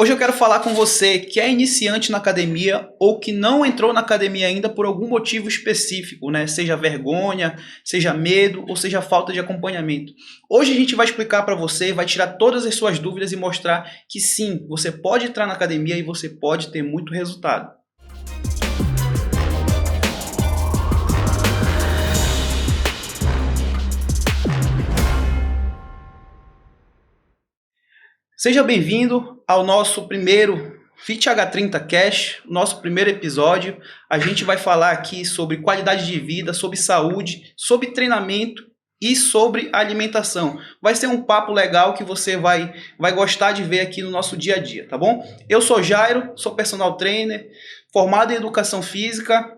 Hoje eu quero falar com você que é iniciante na academia ou que não entrou na academia ainda por algum motivo específico, né? Seja vergonha, seja medo ou seja falta de acompanhamento. Hoje a gente vai explicar para você, vai tirar todas as suas dúvidas e mostrar que sim, você pode entrar na academia e você pode ter muito resultado. Seja bem-vindo ao nosso primeiro Fit H30 Cash, nosso primeiro episódio. A gente vai falar aqui sobre qualidade de vida, sobre saúde, sobre treinamento e sobre alimentação. Vai ser um papo legal que você vai gostar de ver aqui no nosso dia a dia, tá bom? Eu sou Jairo, sou personal trainer, formado em educação física,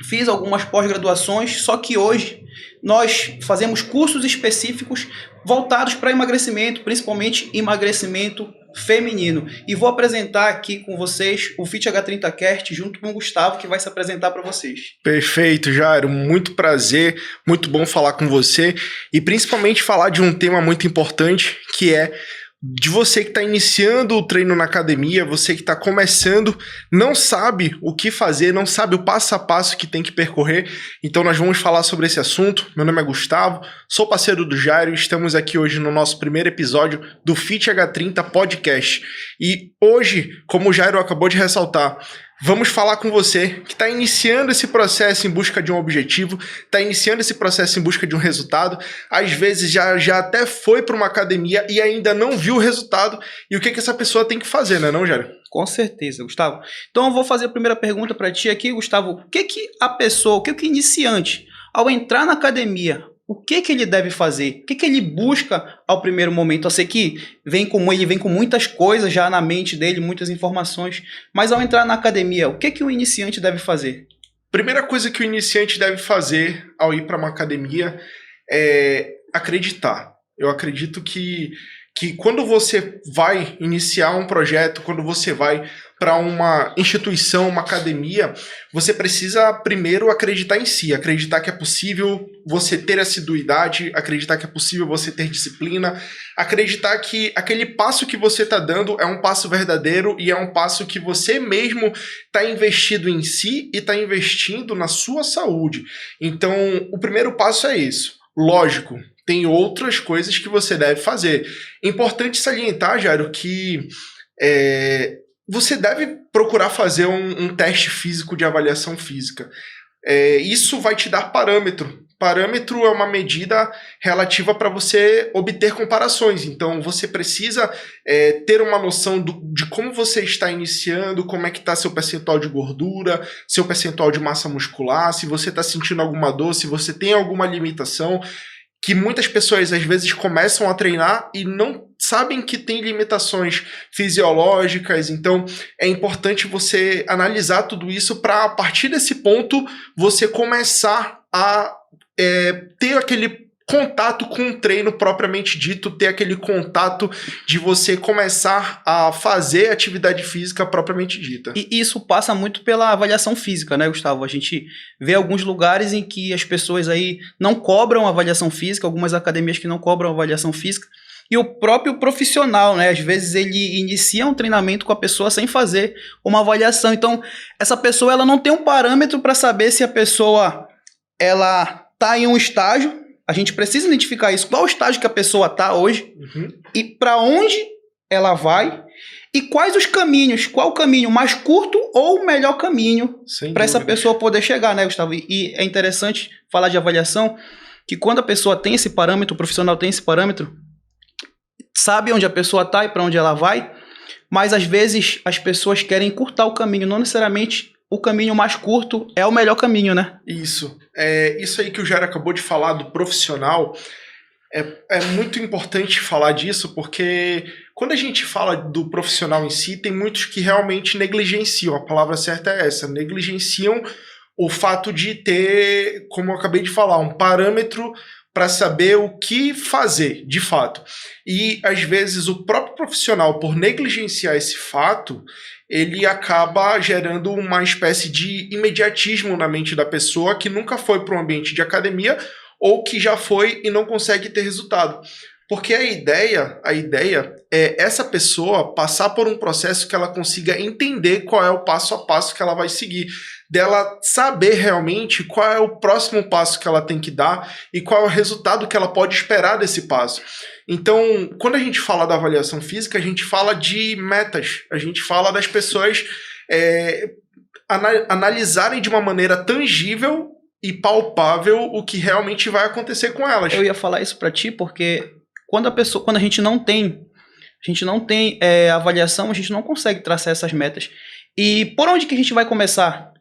fiz algumas pós-graduações, só que hoje nós fazemos cursos específicos voltados para emagrecimento, principalmente emagrecimento feminino. E vou apresentar aqui com vocês o Fit H30 Cast junto com o Gustavo, que vai se apresentar para vocês. Perfeito, Jairo. Muito prazer, muito bom falar com você e principalmente falar de um tema muito importante, que é de você que está iniciando o treino na academia, você que está começando, não sabe o que fazer, não sabe o passo a passo que tem que percorrer. Então nós vamos falar sobre esse assunto. Meu nome é Gustavo, sou parceiro do Jairo e estamos aqui hoje no nosso primeiro episódio do Fit H30 Podcast. E hoje, como o Jairo acabou de ressaltar, vamos falar com você que está iniciando esse processo em busca de um objetivo, está iniciando esse processo em busca de um resultado, às vezes já até foi para uma academia e ainda não viu o resultado, e o que essa pessoa tem que fazer, né, não, Jairo? Com certeza, Gustavo. Então eu vou fazer a primeira pergunta para ti aqui, Gustavo. O que a pessoa, o que o iniciante, ao entrar na academia, o que ele deve fazer? O que ele busca ao primeiro momento? Eu sei que ele vem com muitas coisas já na mente dele, muitas informações, mas ao entrar na academia, o que o iniciante deve fazer? Primeira coisa que o iniciante deve fazer ao ir para uma academia é acreditar. Eu acredito que quando você vai iniciar um projeto, quando você vai para uma instituição, uma academia, você precisa primeiro acreditar em si, acreditar que é possível você ter assiduidade, acreditar que é possível você ter disciplina, acreditar que aquele passo que você está dando é um passo verdadeiro e é um passo que você mesmo está investido em si e está investindo na sua saúde. Então, o primeiro passo é isso. Lógico, tem outras coisas que você deve fazer. Importante salientar, Jairo, que você deve procurar fazer um teste físico de avaliação física. Isso vai te dar parâmetro. Parâmetro é uma medida relativa para você obter comparações. Então, você precisa ter uma noção de como você está iniciando, como é que está seu percentual de gordura, seu percentual de massa muscular, se você está sentindo alguma dor, se você tem alguma limitação, que muitas pessoas às vezes começam a treinar e não sabem que tem limitações fisiológicas. Então é importante você analisar tudo isso para, a partir desse ponto, você começar a ter aquele contato com o treino propriamente dito, ter aquele contato de você começar a fazer atividade física propriamente dita. E isso passa muito pela avaliação física, né, Gustavo? A gente vê alguns lugares em que as pessoas aí não cobram avaliação física, algumas academias que não cobram avaliação física, e o próprio profissional, né, às vezes ele inicia um treinamento com a pessoa sem fazer uma avaliação. Então, essa pessoa ela não tem um parâmetro para saber se a pessoa ela está em um estágio. A gente precisa identificar isso, qual o estágio que a pessoa está hoje e para onde ela vai e quais os caminhos, qual o caminho mais curto ou o melhor caminho para essa pessoa poder chegar, né, Gustavo? E é interessante falar de avaliação, que quando a pessoa tem esse parâmetro, o profissional tem esse parâmetro, sabe onde a pessoa está e para onde ela vai, mas às vezes as pessoas querem encurtar o caminho, não necessariamente o caminho mais curto é o melhor caminho, né? Isso. Isso aí que o Jairo acabou de falar do profissional, é muito importante falar disso, porque quando a gente fala do profissional em si, tem muitos que realmente negligenciam, a palavra certa é essa, negligenciam o fato de ter, como eu acabei de falar, um parâmetro para saber o que fazer, de fato. E, às vezes, o próprio profissional, por negligenciar esse fato, ele acaba gerando uma espécie de imediatismo na mente da pessoa que nunca foi para um ambiente de academia ou que já foi e não consegue ter resultado. Porque a ideia é essa pessoa passar por um processo que ela consiga entender qual é o passo a passo que ela vai seguir, dela saber realmente qual é o próximo passo que ela tem que dar e qual é o resultado que ela pode esperar desse passo. Então, quando a gente fala da avaliação física, a gente fala de metas, a gente fala das pessoas analisarem de uma maneira tangível e palpável o que realmente vai acontecer com elas. Eu ia falar isso para ti porque quando a gente não tem avaliação, a gente não consegue traçar essas metas. E por onde que a gente vai começar?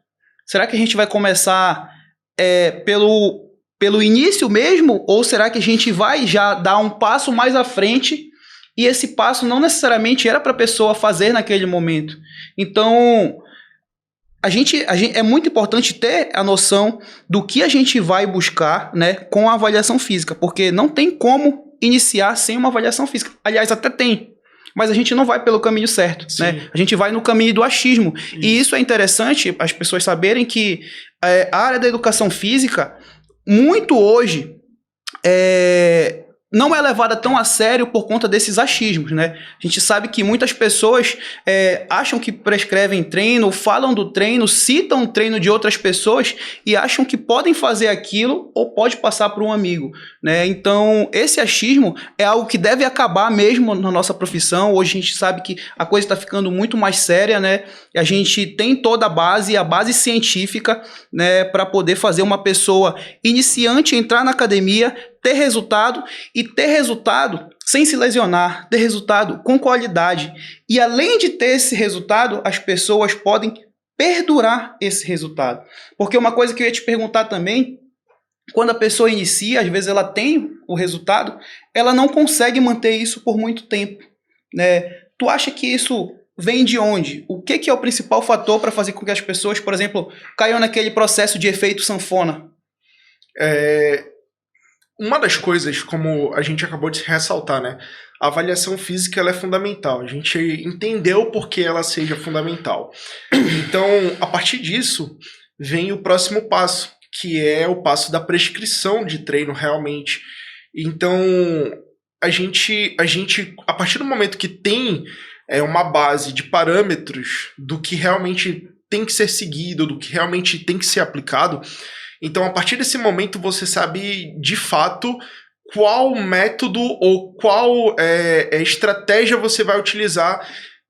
Será que a gente vai começar pelo início mesmo? Ou será que a gente vai já dar um passo mais à frente e esse passo não necessariamente era para a pessoa fazer naquele momento? Então, é muito importante ter a noção do que a gente vai buscar, né, com a avaliação física, porque não tem como iniciar sem uma avaliação física. Aliás, até tem, mas a gente não vai pelo caminho certo, né? A gente vai no caminho do achismo. Isso. E isso é interessante as pessoas saberem que a área da educação física, muito hoje, não é levada tão a sério por conta desses achismos, né? A gente sabe que muitas pessoas acham que prescrevem treino, falam do treino, citam o treino de outras pessoas e acham que podem fazer aquilo ou pode passar para um amigo, né? Então, esse achismo é algo que deve acabar mesmo na nossa profissão. Hoje a gente sabe que a coisa está ficando muito mais séria, né? A gente tem toda a base científica, né, para poder fazer uma pessoa iniciante entrar na academia, ter resultado e ter resultado sem se lesionar, ter resultado com qualidade. E além de ter esse resultado, as pessoas podem perdurar esse resultado. Porque uma coisa que eu ia te perguntar também, quando a pessoa inicia, às vezes ela tem o resultado, ela não consegue manter isso por muito tempo, né? Tu acha que isso vem de onde? O que é o principal fator para fazer com que as pessoas, por exemplo, caiam naquele processo de efeito sanfona? Uma das coisas, como a gente acabou de ressaltar, né? A avaliação física ela é fundamental. A gente entendeu por que ela seja fundamental. Então, a partir disso, vem o próximo passo, que é o passo da prescrição de treino realmente. Então, a gente a partir do momento que tem uma base de parâmetros do que realmente tem que ser seguido, do que realmente tem que ser aplicado, então, a partir desse momento, você sabe, de fato, qual método ou qual estratégia você vai utilizar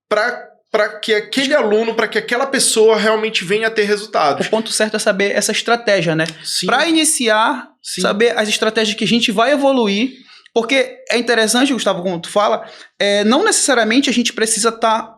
para que aquele aluno, para que aquela pessoa realmente venha a ter resultados. O ponto certo é saber essa estratégia, né? Para iniciar, saber as estratégias que a gente vai evoluir, porque é interessante, Gustavo, como tu fala, não necessariamente a gente precisa estar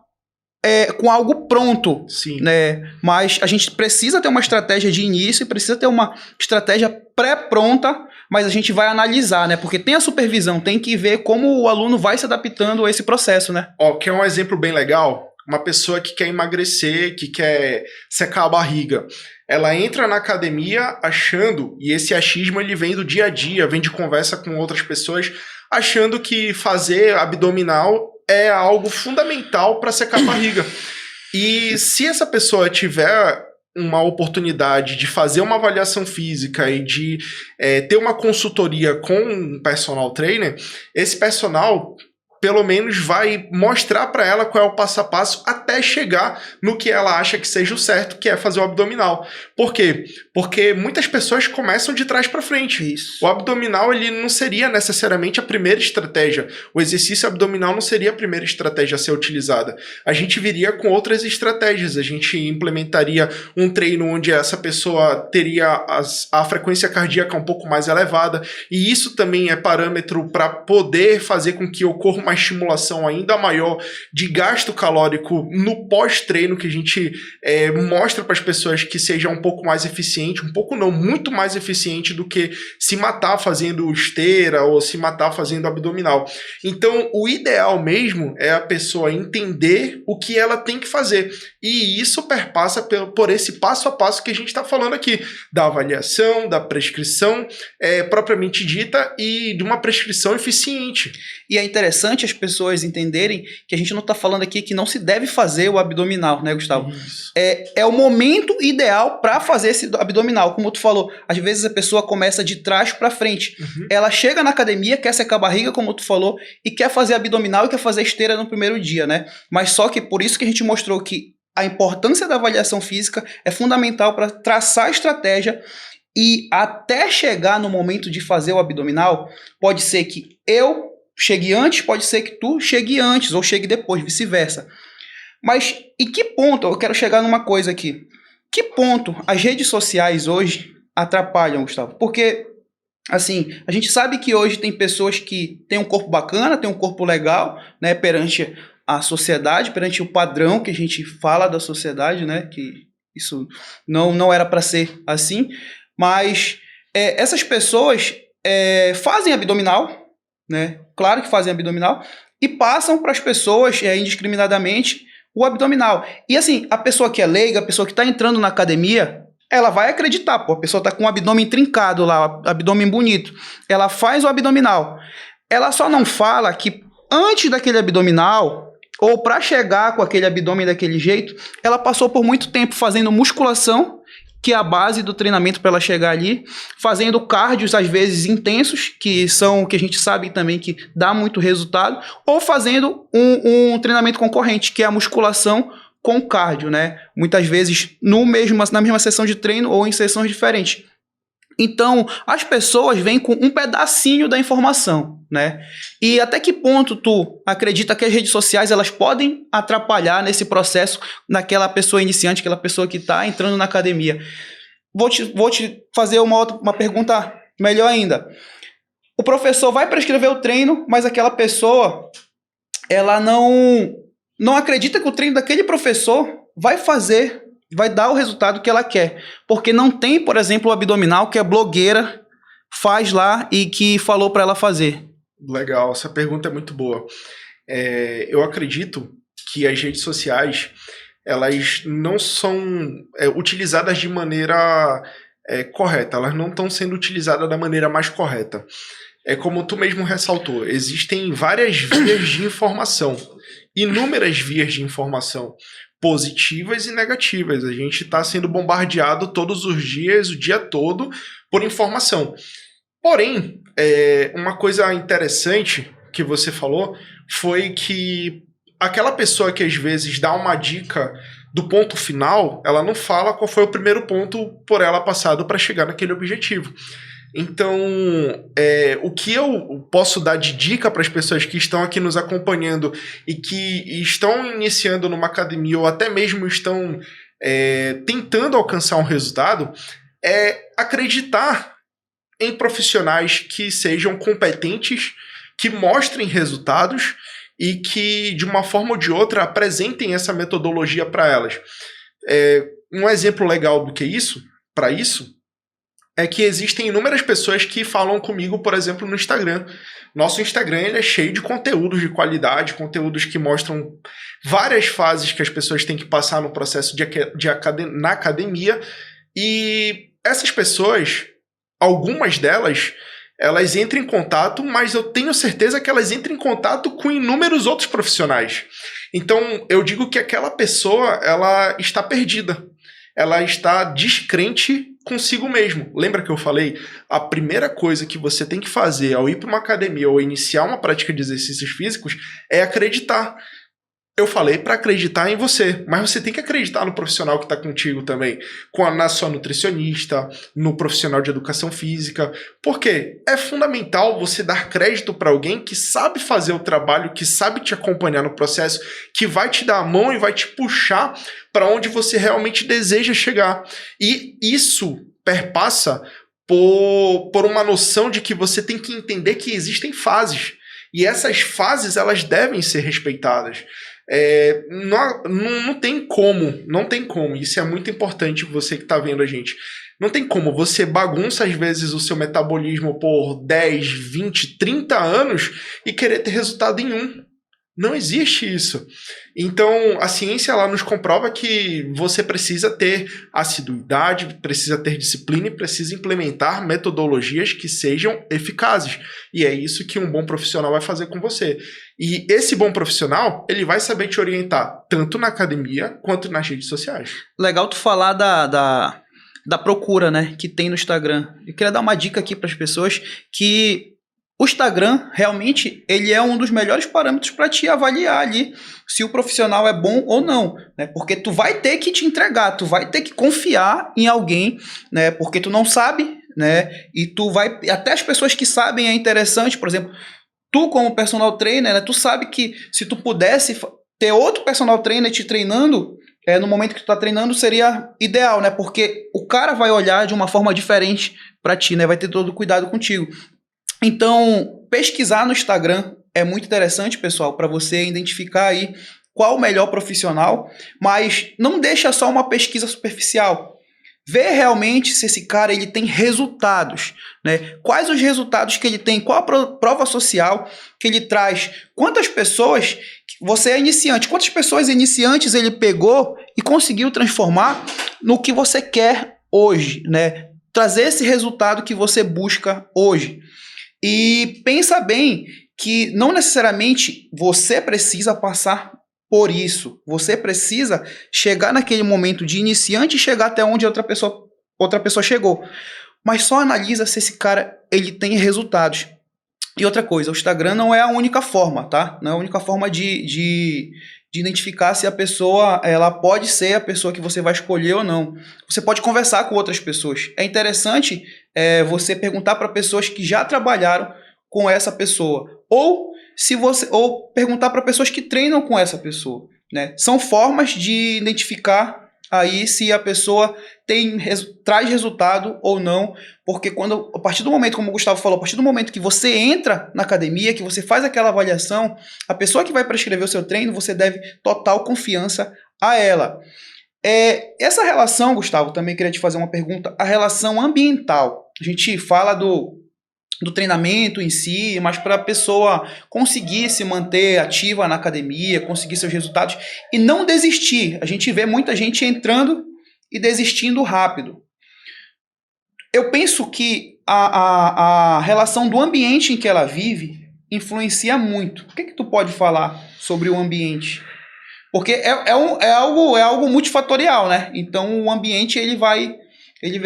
com algo pronto, né? Mas a gente precisa ter uma estratégia de início e precisa ter uma estratégia pré-pronta, mas a gente vai analisar, né? Porque tem a supervisão, tem que ver como o aluno vai se adaptando a esse processo, né? Quer um exemplo bem legal? Uma pessoa que quer emagrecer, que quer secar a barriga. Ela entra na academia achando, e esse achismo ele vem do dia a dia, vem de conversa com outras pessoas, achando que fazer abdominal é algo fundamental para secar a barriga. E se essa pessoa tiver uma oportunidade de fazer uma avaliação física e de ter uma consultoria com um personal trainer, esse personal pelo menos vai mostrar para ela qual é o passo a passo até chegar no que ela acha que seja o certo, que é fazer o abdominal. Por quê? Porque muitas pessoas começam de trás para frente. Isso. O abdominal ele não seria necessariamente a primeira estratégia. O exercício abdominal não seria a primeira estratégia a ser utilizada. A gente viria com outras estratégias. A gente implementaria um treino onde essa pessoa teria a frequência cardíaca um pouco mais elevada. E isso também é parâmetro para poder fazer com que ocorra uma estimulação ainda maior de gasto calórico no pós-treino, que a gente mostra para as pessoas que seja um pouco mais eficiente, um pouco não, muito mais eficiente do que se matar fazendo esteira ou se matar fazendo abdominal. Então, o ideal mesmo é a pessoa entender o que ela tem que fazer. E isso perpassa por esse passo a passo que a gente está falando aqui, da avaliação, da prescrição propriamente dita e de uma prescrição eficiente. E é interessante importante as pessoas entenderem que a gente não está falando aqui que não se deve fazer o abdominal, né, Gustavo? Isso. É o momento ideal para fazer esse abdominal. Como tu falou, às vezes a pessoa começa de trás para frente. Ela chega na academia, quer secar a barriga, como tu falou, e quer fazer abdominal e quer fazer esteira no primeiro dia, né? Mas só que por isso que a gente mostrou que a importância da avaliação física é fundamental para traçar a estratégia. E até chegar no momento de fazer o abdominal, pode ser que eu chegue antes, pode ser que tu chegue antes ou chegue depois, vice-versa. Mas em que ponto, eu quero chegar numa coisa aqui, que ponto as redes sociais hoje atrapalham, Gustavo? Porque, assim, a gente sabe que hoje tem pessoas que têm um corpo bacana, têm um corpo legal, né, perante a sociedade, perante o padrão que a gente fala da sociedade, né, que isso não era para ser assim. Mas essas pessoas fazem abdominal, né? Claro que fazem abdominal, e passam para as pessoas indiscriminadamente o abdominal. E assim, a pessoa que é leiga, a pessoa que está entrando na academia, ela vai acreditar, pô, a pessoa está com o abdômen trincado lá, abdômen bonito. Ela faz o abdominal. Ela só não fala que antes daquele abdominal, ou para chegar com aquele abdômen daquele jeito, ela passou por muito tempo fazendo musculação, que é a base do treinamento para ela chegar ali, fazendo cardios às vezes intensos, que são que a gente sabe também que dá muito resultado, ou fazendo um treinamento concorrente, que é a musculação com cardio, né? Muitas vezes na mesma sessão de treino ou em sessões diferentes. Então, as pessoas vêm com um pedacinho da informação, né? E até que ponto tu acredita que as redes sociais elas podem atrapalhar nesse processo naquela pessoa iniciante, aquela pessoa que está entrando na academia? Vou te fazer uma pergunta melhor ainda. O professor vai prescrever o treino, mas aquela pessoa ela não acredita que o treino daquele professor vai dar o resultado que ela quer. Porque não tem, por exemplo, o abdominal que a blogueira faz lá e que falou para ela fazer. Legal, essa pergunta é muito boa. Eu acredito que as redes sociais, elas não são utilizadas de maneira correta, elas não estão sendo utilizadas da maneira mais correta. É como tu mesmo ressaltou, existem várias vias de informação, inúmeras vias de informação, positivas e negativas. A gente está sendo bombardeado todos os dias, o dia todo, por informação. Porém, uma coisa interessante que você falou foi que aquela pessoa que às vezes dá uma dica do ponto final, ela não fala qual foi o primeiro ponto por ela passado para chegar naquele objetivo. Então, o que eu posso dar de dica para as pessoas que estão aqui nos acompanhando e que estão iniciando numa academia ou até mesmo estão tentando alcançar um resultado é acreditar em profissionais que sejam competentes, que mostrem resultados e que, de uma forma ou de outra, apresentem essa metodologia para elas. Um exemplo legal do que isso, para isso, é que existem inúmeras pessoas que falam comigo, por exemplo, no Instagram. Nosso Instagram ele é cheio de conteúdos de qualidade, conteúdos que mostram várias fases que as pessoas têm que passar no processo na academia. E essas pessoas, algumas delas, elas entram em contato, mas eu tenho certeza que elas entram em contato com inúmeros outros profissionais. Então, eu digo que aquela pessoa, ela está perdida. Ela está descrente consigo mesmo. Lembra que eu falei? A primeira coisa que você tem que fazer ao ir para uma academia ou iniciar uma prática de exercícios físicos é acreditar. Eu falei para acreditar em você, mas você tem que acreditar no profissional que está contigo também, na sua nutricionista, no profissional de educação física, porque é fundamental você dar crédito para alguém que sabe fazer o trabalho, que sabe te acompanhar no processo, que vai te dar a mão e vai te puxar para onde você realmente deseja chegar. E isso perpassa por uma noção de que você tem que entender que existem fases, e essas fases elas devem ser respeitadas. Não tem como, isso é muito importante você que está vendo a gente, não tem como você bagunça às vezes o seu metabolismo por 10, 20, 30 anos e querer ter resultado em um. Não existe isso. Então, a ciência ela nos comprova que você precisa ter assiduidade, precisa ter disciplina e precisa implementar metodologias que sejam eficazes. E é isso que um bom profissional vai fazer com você. E esse bom profissional, ele vai saber te orientar tanto na academia quanto nas redes sociais. Legal tu falar da procura, né, que tem no Instagram. Eu queria dar uma dica aqui para as pessoas que o Instagram, realmente, ele é um dos melhores parâmetros para te avaliar ali se o profissional é bom ou não, né? Porque tu vai ter que te entregar, tu vai ter que confiar em alguém, né? Porque tu não sabe, né? E tu vai... Até as pessoas que sabem é interessante, por exemplo, tu como personal trainer, né? Tu sabe que se tu pudesse ter outro personal trainer te treinando, no momento que tu tá treinando, seria ideal, né? Porque o cara vai olhar de uma forma diferente para ti, né? Vai ter todo cuidado contigo. Então, pesquisar no Instagram é muito interessante, pessoal, para você identificar aí qual o melhor profissional, mas não deixa só uma pesquisa superficial. Vê realmente se esse cara ele tem resultados, né? Quais os resultados que ele tem, qual a prova social que ele traz, quantas pessoas, você é iniciante, quantas pessoas iniciantes ele pegou e conseguiu transformar no que você quer hoje, né? Trazer esse resultado que você busca hoje. E pensa bem que não necessariamente você precisa passar por isso. Você precisa chegar naquele momento de iniciante e chegar até onde outra pessoa chegou. Mas só analisa se esse cara ele tem resultados. E outra coisa, o Instagram não é a única forma, tá? Não é a única forma de identificar se a pessoa ela pode ser a pessoa que você vai escolher ou não. Você pode conversar com outras pessoas. É interessante você perguntar para pessoas que já trabalharam com essa pessoa. Ou perguntar para pessoas que treinam com essa pessoa, né? São formas de identificar aí se a pessoa traz resultado ou não, porque a partir do momento, como o Gustavo falou, a partir do momento que você entra na academia, que você faz aquela avaliação, a pessoa que vai prescrever o seu treino, você deve total confiança a ela. Essa relação, Gustavo, também queria te fazer uma pergunta, a relação ambiental. A gente fala do treinamento em si, mas para a pessoa conseguir se manter ativa na academia, conseguir seus resultados e não desistir. A gente vê muita gente entrando e desistindo rápido. Eu penso que a relação do ambiente em que ela vive influencia muito. O que tu pode falar sobre o ambiente? Porque é algo multifatorial, né? Então o ambiente ele vai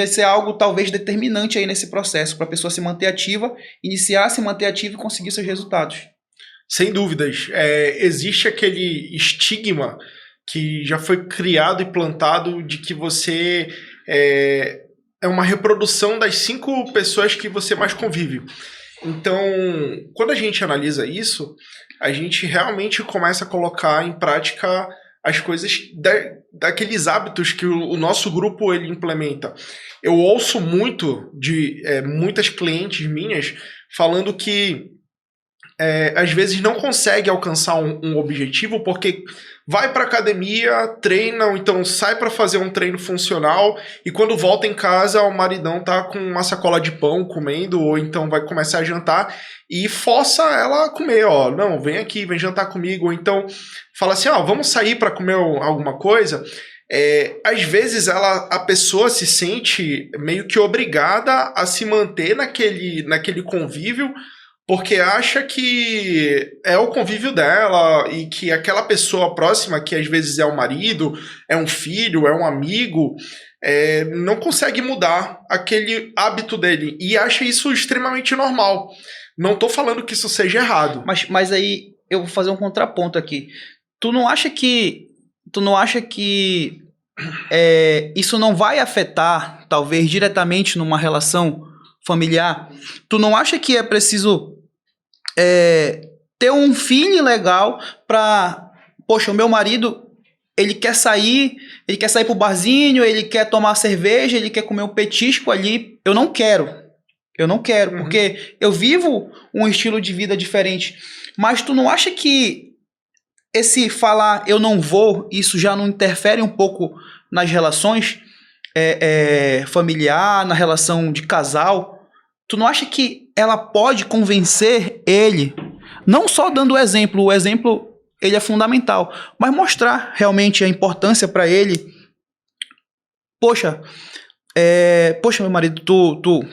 ser algo talvez determinante aí nesse processo, para a pessoa se manter ativa, iniciar, se manter ativa e conseguir seus resultados. Sem dúvidas. Existe aquele estigma que já foi criado e plantado de que você é uma reprodução das 5 pessoas que você mais convive. Então, quando a gente analisa isso, a gente realmente começa a colocar em prática as coisas daqueles hábitos que o nosso grupo ele implementa. Eu ouço muito de muitas clientes minhas falando que às vezes não consegue alcançar um objetivo porque vai para academia, treina, ou então sai para fazer um treino funcional e quando volta em casa o maridão tá com uma sacola de pão comendo ou então vai começar a jantar e força ela a comer, não, vem aqui, vem jantar comigo, ou então fala assim, vamos sair para comer alguma coisa. Às vezes a pessoa se sente meio que obrigada a se manter naquele convívio porque acha que é o convívio dela e que aquela pessoa próxima, que às vezes é o marido, é um filho, é um amigo, não consegue mudar aquele hábito dele e acha isso extremamente normal. Não tô falando que isso seja errado. Mas aí eu vou fazer um contraponto aqui. Tu não acha que isso não vai afetar, talvez, diretamente numa relação familiar? Tu não acha que é preciso ter um feeling legal para... Poxa, o meu marido, ele quer sair pro barzinho, ele quer tomar cerveja, ele quer comer um petisco ali. Eu não quero, porque eu vivo um estilo de vida diferente. Mas tu não acha que esse falar eu não vou, isso já não interfere um pouco nas relações familiar, na relação de casal? Tu não acha que ela pode convencer ele, não só dando o exemplo ele é fundamental. Mas mostrar realmente a importância para ele. Poxa, poxa, meu marido,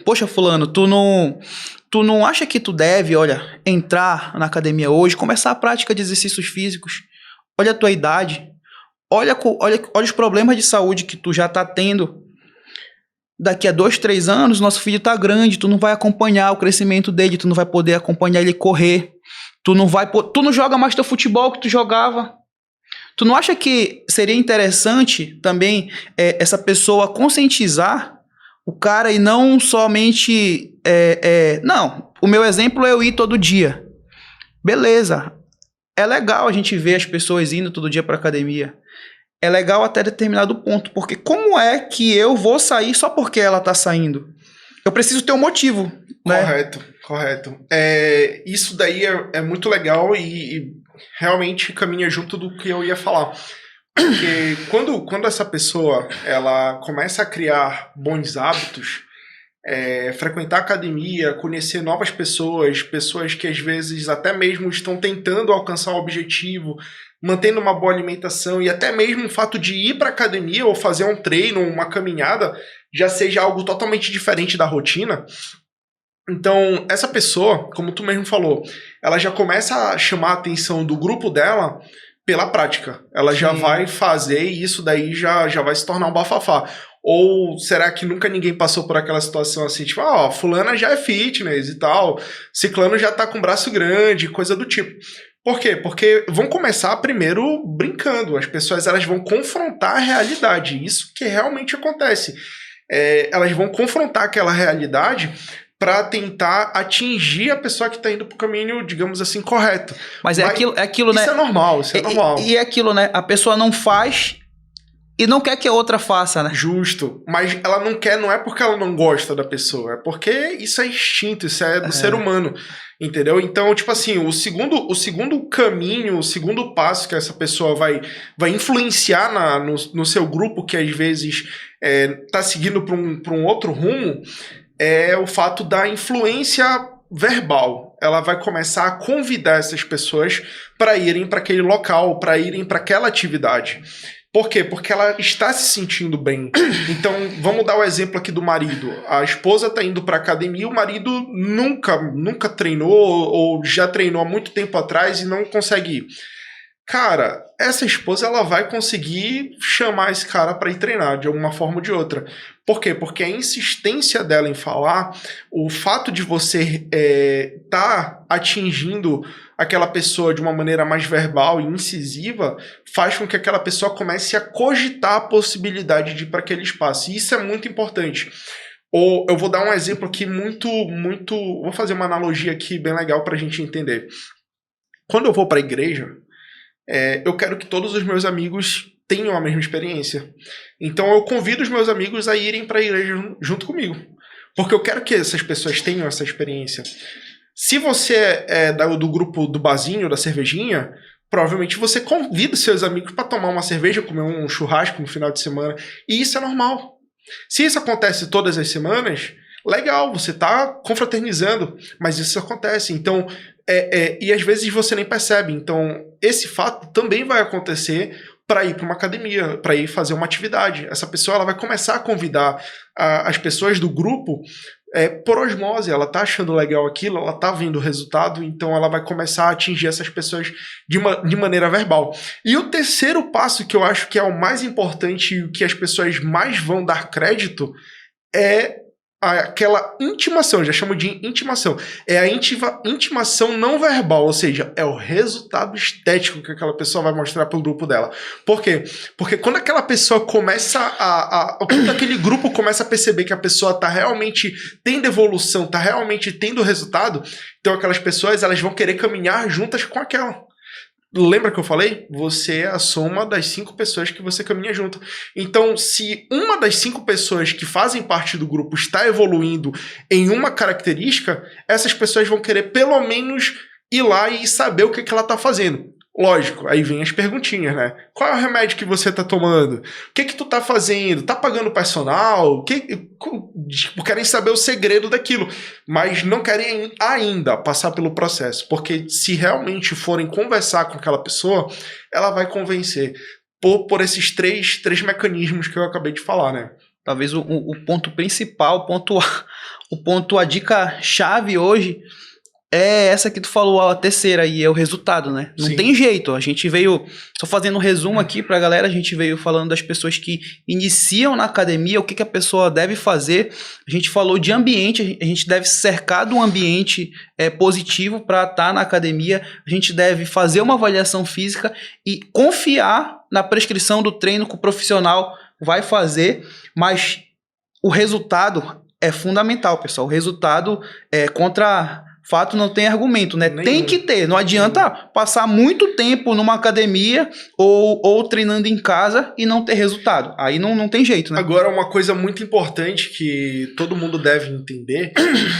poxa, fulano, tu não acha que tu deve, olha, entrar na academia hoje, começar a prática de exercícios físicos? Olha a tua idade, olha os problemas de saúde que tu já tá tendo. Daqui a 2, 3 anos, nosso filho tá grande, tu não vai acompanhar o crescimento dele, tu não vai poder acompanhar ele correr, tu não joga mais teu futebol que tu jogava. Tu não acha que seria interessante também essa pessoa conscientizar o cara e não somente... Não, o meu exemplo é eu ir todo dia. Beleza, é legal a gente ver as pessoas indo todo dia para academia. É legal até determinado ponto, porque como é que eu vou sair só porque ela tá saindo? Eu preciso ter um motivo, né? Correto. Isso daí é muito legal e realmente caminha junto do que eu ia falar. Porque quando essa pessoa ela começa a criar bons hábitos, frequentar a academia, conhecer novas pessoas que às vezes até mesmo estão tentando alcançar um objetivo, mantendo uma boa alimentação e até mesmo o fato de ir para a academia ou fazer um treino, uma caminhada, já seja algo totalmente diferente da rotina. Então, essa pessoa, como tu mesmo falou, ela já começa a chamar a atenção do grupo dela pela prática. Ela já vai fazer e isso daí já vai se tornar um bafafá. Ou será que nunca ninguém passou por aquela situação assim, tipo, fulana já é fitness e tal, ciclano já tá com braço grande, coisa do tipo. Por quê? Porque vão começar primeiro brincando, as pessoas elas vão confrontar a realidade, isso que realmente acontece. Elas vão confrontar aquela realidade para tentar atingir a pessoa que está indo para o caminho, digamos assim, correto. Mas é aquilo, né? Isso é normal, E é aquilo, né? A pessoa não faz e não quer que a outra faça, né? Justo. Mas ela não quer, não é porque ela não gosta da pessoa, é porque isso é instinto, isso é do ser humano, entendeu? Então, tipo assim, o segundo caminho, o segundo passo que essa pessoa vai influenciar no seu grupo, que às vezes tá seguindo para um outro rumo, é o fato da influência verbal. Ela vai começar a convidar essas pessoas para irem para aquele local, para irem para aquela atividade. Por quê? Porque ela está se sentindo bem. Então, vamos dar o exemplo aqui do marido. A esposa está indo para a academia, o marido nunca treinou ou já treinou há muito tempo atrás e não consegue ir. Cara, essa esposa ela vai conseguir chamar esse cara para ir treinar de alguma forma ou de outra. Por quê? Porque a insistência dela em falar, o fato de você tá atingindo aquela pessoa de uma maneira mais verbal e incisiva, faz com que aquela pessoa comece a cogitar a possibilidade de ir para aquele espaço. E isso é muito importante. Ou eu vou dar um exemplo aqui vou fazer uma analogia aqui bem legal para a gente entender. Quando eu vou para a igreja, eu quero que todos os meus amigos tenham a mesma experiência. Então eu convido os meus amigos a irem para a igreja junto comigo. Porque eu quero que essas pessoas tenham essa experiência. Se você é do grupo do barzinho, da cervejinha, provavelmente você convida seus amigos para tomar uma cerveja, comer um churrasco no final de semana. E isso é normal. Se isso acontece todas as semanas, legal, você está confraternizando, mas isso acontece. Então, e às vezes você nem percebe. Então, esse fato também vai acontecer para ir para uma academia, para ir fazer uma atividade. Essa pessoa ela vai começar a convidar as pessoas do grupo por osmose. Ela está achando legal aquilo, ela está vendo o resultado, então ela vai começar a atingir essas pessoas de maneira verbal. E o terceiro passo, que eu acho que é o mais importante e o que as pessoas mais vão dar crédito, é aquela intimação, já chamo de intimação. É a intimação não verbal, ou seja, é o resultado estético que aquela pessoa vai mostrar pro grupo dela. Por quê? Porque quando aquela pessoa começa quando aquele grupo começa a perceber que a pessoa tá realmente tendo evolução, tá realmente tendo resultado, então aquelas pessoas elas vão querer caminhar juntas com aquela. Lembra que eu falei? Você é a soma das 5 pessoas que você caminha junto. Então, se uma das 5 pessoas que fazem parte do grupo está evoluindo em uma característica, essas pessoas vão querer pelo menos ir lá e saber o que ela está fazendo. Lógico, aí vem as perguntinhas, né? Qual é o remédio que você tá tomando? O que tu tá fazendo? Tá pagando personal? Tipo, querem saber o segredo daquilo, mas não querem ainda passar pelo processo, porque se realmente forem conversar com aquela pessoa, ela vai convencer por esses três mecanismos que eu acabei de falar, né? Talvez o ponto principal, a dica-chave hoje é essa que tu falou, a terceira aí, é o resultado, né? Não Sim. tem jeito, a gente veio, só fazendo um resumo aqui pra galera, a gente veio falando das pessoas que iniciam na academia, o que a pessoa deve fazer, a gente falou de ambiente, a gente deve se cercar de um ambiente positivo para estar na academia, a gente deve fazer uma avaliação física e confiar na prescrição do treino que o profissional vai fazer, mas o resultado é fundamental, pessoal, o resultado contra... Fato não tem argumento, né? Nenhum. Tem que ter. Não adianta passar muito tempo numa academia ou treinando em casa e não ter resultado. Aí não tem jeito, né? Agora, uma coisa muito importante que todo mundo deve entender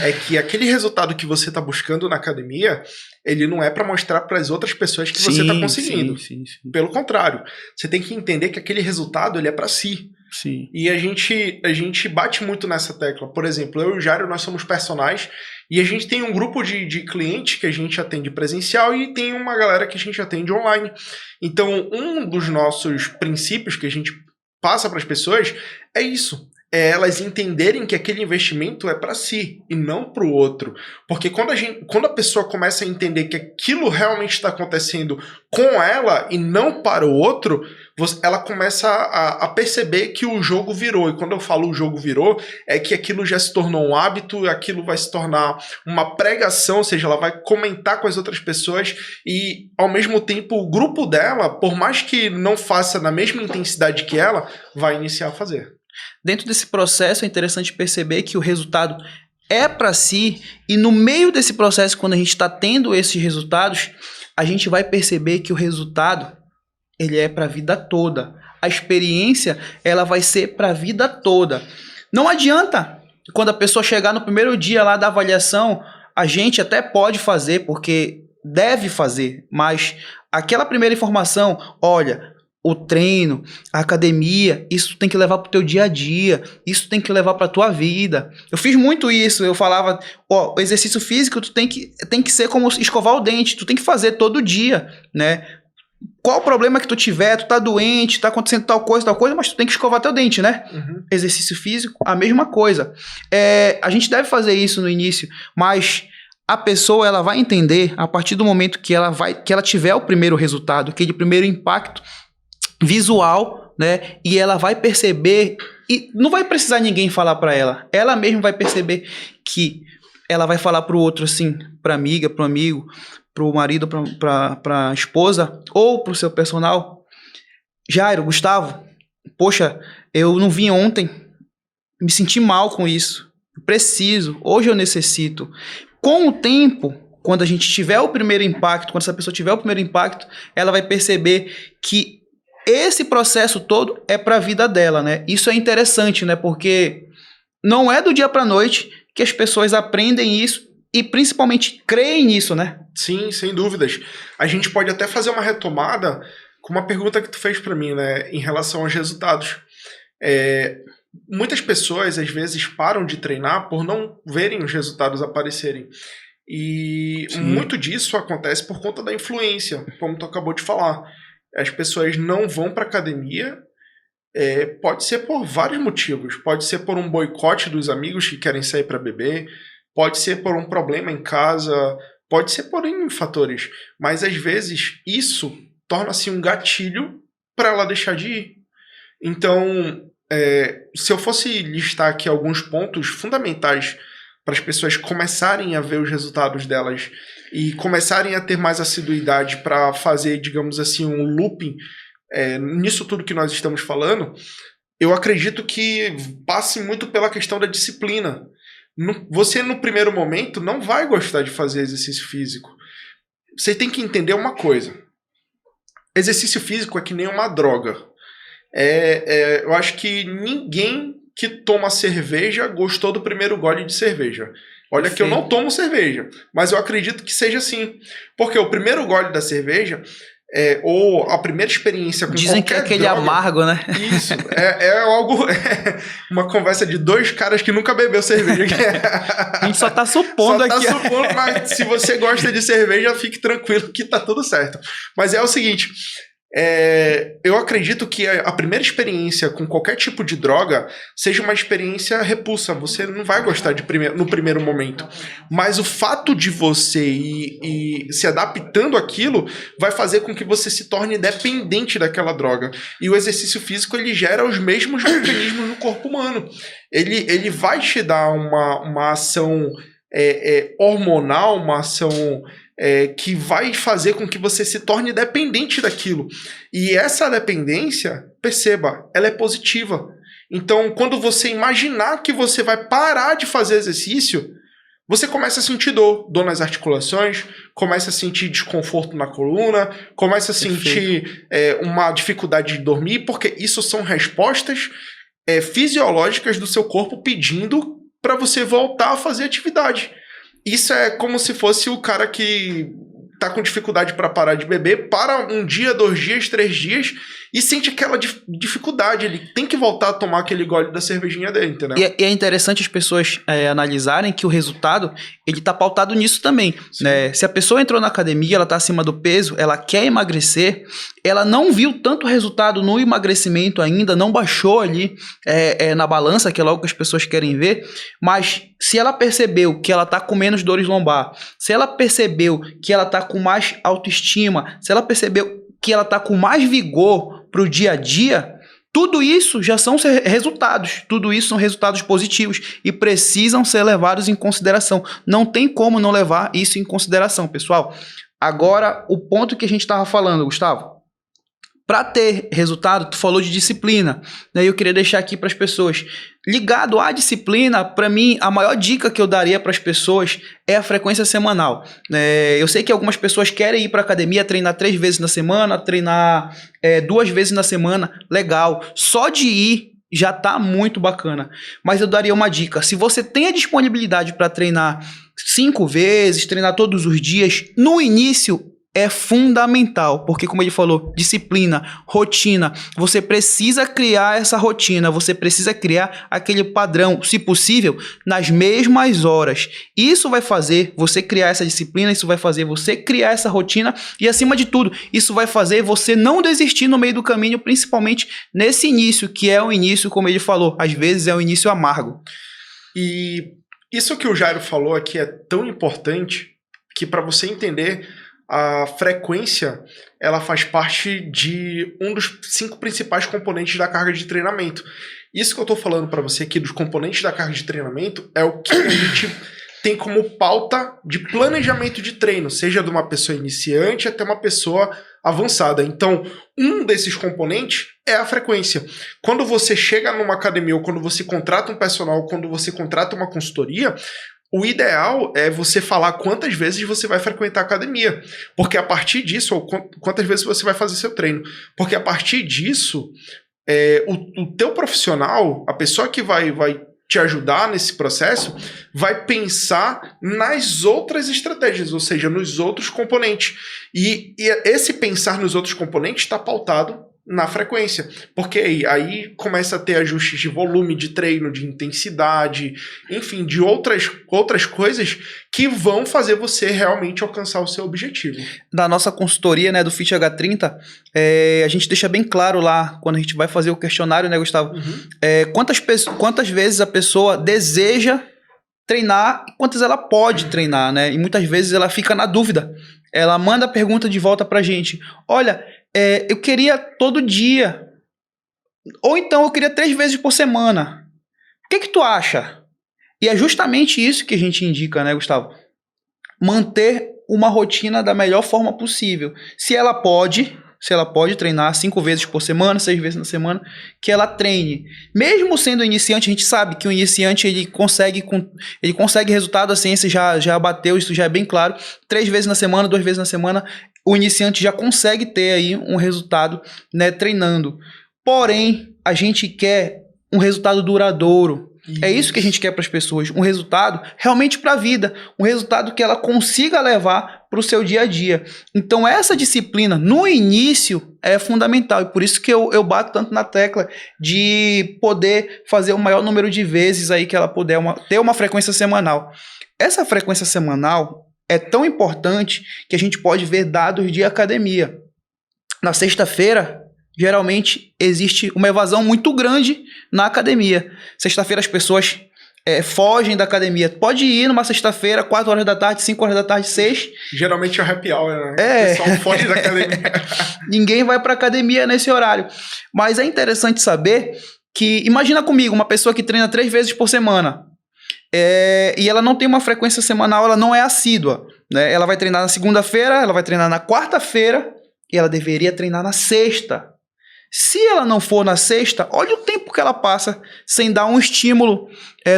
é que aquele resultado que você está buscando na academia, ele não é para mostrar para as outras pessoas que você está conseguindo. Sim. Pelo contrário, você tem que entender que aquele resultado ele é para si. Sim. E a gente bate muito nessa tecla. Por exemplo, eu e o Jário, nós somos personagens e a gente tem um grupo de clientes que a gente atende presencial e tem uma galera que a gente atende online. Então, um dos nossos princípios que a gente passa para as pessoas é isso. É elas entenderem que aquele investimento é para si e não para o outro. Porque quando a pessoa começa a entender que aquilo realmente está acontecendo com ela e não para o outro, ela começa a perceber que o jogo virou. E quando eu falo o jogo virou, é que aquilo já se tornou um hábito, aquilo vai se tornar uma pregação, ou seja, ela vai comentar com as outras pessoas e, ao mesmo tempo, o grupo dela, por mais que não faça na mesma intensidade que ela, vai iniciar a fazer. Dentro desse processo é interessante perceber que o resultado é para si e no meio desse processo, quando a gente está tendo esses resultados, a gente vai perceber que o resultado ele é para a vida toda. A experiência ela vai ser para a vida toda. Não adianta quando a pessoa chegar no primeiro dia lá da avaliação, a gente até pode fazer porque deve fazer, mas aquela primeira informação, olha, o treino, a academia, isso tem que levar pro teu dia a dia, isso tem que levar pra tua vida. Eu fiz muito isso, eu falava, ó, o exercício físico tu tem que ser como escovar o dente, tu tem que fazer todo dia, né? Qual o problema que tu tiver, tu tá doente, tá acontecendo tal coisa, mas tu tem que escovar teu dente, né? Uhum. Exercício físico, a mesma coisa. A gente deve fazer isso no início, mas a pessoa ela vai entender a partir do momento que ela tiver o primeiro resultado, aquele primeiro impacto visual, né? E ela vai perceber, e não vai precisar ninguém falar para ela mesma vai perceber que ela vai falar pro outro assim, pra amiga, pro amigo, pro marido, pra esposa, ou pro seu personal. Jairo, Gustavo, poxa, eu não vim ontem, me senti mal com isso, preciso, hoje eu necessito. Com o tempo, quando a gente tiver o primeiro impacto, quando essa pessoa tiver o primeiro impacto, ela vai perceber que esse processo todo é para a vida dela, né? Isso é interessante, né? Porque não é do dia para noite que as pessoas aprendem isso e principalmente creem nisso, né? Sim, sem dúvidas. A gente pode até fazer uma retomada com uma pergunta que tu fez para mim, né? Em relação aos resultados. Muitas pessoas, às vezes, param de treinar por não verem os resultados aparecerem. E Sim. Muito disso acontece por conta da influência, como tu acabou de falar. As pessoas não vão para academia, pode ser por vários motivos. Pode ser por um boicote dos amigos que querem sair para beber, pode ser por um problema em casa, pode ser por N fatores. Mas às vezes isso torna-se um gatilho para ela deixar de ir. Então, se eu fosse listar aqui alguns pontos fundamentais para as pessoas começarem a ver os resultados delas e começarem a ter mais assiduidade para fazer, digamos assim, um looping nisso tudo que nós estamos falando, eu acredito que passe muito pela questão da disciplina. Você, no primeiro momento, não vai gostar de fazer exercício físico. Você tem que entender uma coisa. Exercício físico é que nem uma droga. Eu acho que ninguém que toma cerveja gostou do primeiro gole de cerveja. Olha que eu não tomo cerveja, mas eu acredito que seja assim. Porque o primeiro gole da cerveja ou a primeira experiência com Dizem que é aquele droga, amargo, né? Isso, é algo, uma conversa de dois caras que nunca bebeu cerveja. A gente só tá supondo aqui. Só tá supondo, mas se você gosta de cerveja, fique tranquilo que tá tudo certo. Mas é o seguinte, eu acredito que a primeira experiência com qualquer tipo de droga seja uma experiência repulsa. Você não vai gostar no primeiro momento. Mas o fato de você ir se adaptando àquilo vai fazer com que você se torne dependente daquela droga. E o exercício físico, ele gera os mesmos mecanismos no corpo humano. Ele vai te dar uma ação hormonal, uma ação que vai fazer com que você se torne dependente daquilo. E essa dependência, perceba, ela é positiva. Então, quando você imaginar que você vai parar de fazer exercício, você começa a sentir dor nas articulações, começa a sentir desconforto na coluna, começa a sentir uma dificuldade de dormir, porque isso são respostas fisiológicas do seu corpo pedindo para você voltar a fazer atividade. Isso é como se fosse o cara que tá com dificuldade para parar de beber, para um dia, 2 dias, 3 dias e sente aquela dificuldade. Ele tem que voltar a tomar aquele gole da cervejinha dele, entendeu? E é interessante as pessoas analisarem que o resultado, ele tá pautado nisso também, né? Se a pessoa entrou na academia, ela tá acima do peso, ela quer emagrecer, ela não viu tanto resultado no emagrecimento ainda, não baixou ali na balança, que é logo que as pessoas querem ver, mas se ela percebeu que ela tá com menos dores lombar, se ela percebeu que ela tá com mais autoestima, se ela percebeu que ela tá com mais vigor pro dia a dia, tudo isso já são resultados, tudo isso são resultados positivos e precisam ser levados em consideração. Não tem como não levar isso em consideração, pessoal. Agora, o ponto que a gente estava falando, Gustavo, para ter resultado, tu falou de disciplina, né? Eu queria deixar aqui para as pessoas, ligado à disciplina, para mim, a maior dica que eu daria para as pessoas é a frequência semanal. Eu sei que algumas pessoas querem ir para academia, treinar 3 vezes na semana, treinar 2 vezes na semana, legal. Só de ir já tá muito bacana. Mas eu daria uma dica, se você tem a disponibilidade para treinar 5 vezes, treinar todos os dias, no início é fundamental, porque como ele falou, disciplina, rotina, você precisa criar essa rotina, você precisa criar aquele padrão, se possível, nas mesmas horas. Isso vai fazer você criar essa disciplina, isso vai fazer você criar essa rotina e, acima de tudo, isso vai fazer você não desistir no meio do caminho, principalmente nesse início, que é o início, como ele falou, às vezes é um início amargo. E isso que o Jairo falou aqui é tão importante que, para você entender, a frequência, ela faz parte de um dos 5 principais componentes da carga de treinamento. Isso que eu estou falando para você aqui dos componentes da carga de treinamento é o que a gente tem como pauta de planejamento de treino, seja de uma pessoa iniciante até uma pessoa avançada. Então, um desses componentes é a frequência. Quando você chega numa academia ou quando você contrata um personal, ou quando você contrata uma consultoria, o ideal é você falar quantas vezes você vai frequentar a academia, porque a partir disso, ou quantas vezes você vai fazer seu treino, porque a partir disso, o teu profissional, a pessoa que vai te ajudar nesse processo, vai pensar nas outras estratégias, ou seja, nos outros componentes. E esse pensar nos outros componentes está pautado na frequência, porque aí começa a ter ajustes de volume de treino, de intensidade, enfim, de outras coisas que vão fazer você realmente alcançar o seu objetivo. Da nossa consultoria, né, do Fit H30, a gente deixa bem claro lá, quando a gente vai fazer o questionário, né, Gustavo, quantas vezes a pessoa deseja treinar e quantas ela pode treinar, né, e muitas vezes ela fica na dúvida. Ela manda a pergunta de volta pra gente, olha, eu queria todo dia, ou então eu queria 3 vezes por semana. O que tu acha? E é justamente isso que a gente indica, né, Gustavo? Manter uma rotina da melhor forma possível. Se ela pode treinar 5 vezes por semana, 6 vezes na semana, que ela treine. Mesmo sendo iniciante, a gente sabe que o iniciante ele consegue resultado, a ciência já bateu, isso já é bem claro. 3 vezes na semana, 2 vezes na semana, o iniciante já consegue ter aí um resultado, né, treinando. Porém, a gente quer um resultado duradouro. É isso que a gente quer para as pessoas, um resultado realmente para a vida, um resultado que ela consiga levar para o seu dia a dia. Então essa disciplina no início é fundamental e por isso que eu bato tanto na tecla de poder fazer o maior número de vezes aí que ela puder ter uma frequência semanal. Essa frequência semanal é tão importante que a gente pode ver dados de academia. Na sexta-feira, geralmente existe uma evasão muito grande na academia. Sexta-feira as pessoas fogem da academia. Pode ir numa sexta-feira, 4 horas da tarde, 5 horas da tarde, 6. Geralmente é o happy hour, né? O pessoal foge da academia. Ninguém vai para academia nesse horário. Mas é interessante saber que, imagina comigo, uma pessoa que treina 3 vezes por semana. E ela não tem uma frequência semanal, ela não é assídua, né? Ela vai treinar na segunda-feira, ela vai treinar na quarta-feira e ela deveria treinar na sexta. Se ela não for na sexta, olha o tempo que ela passa sem dar um estímulo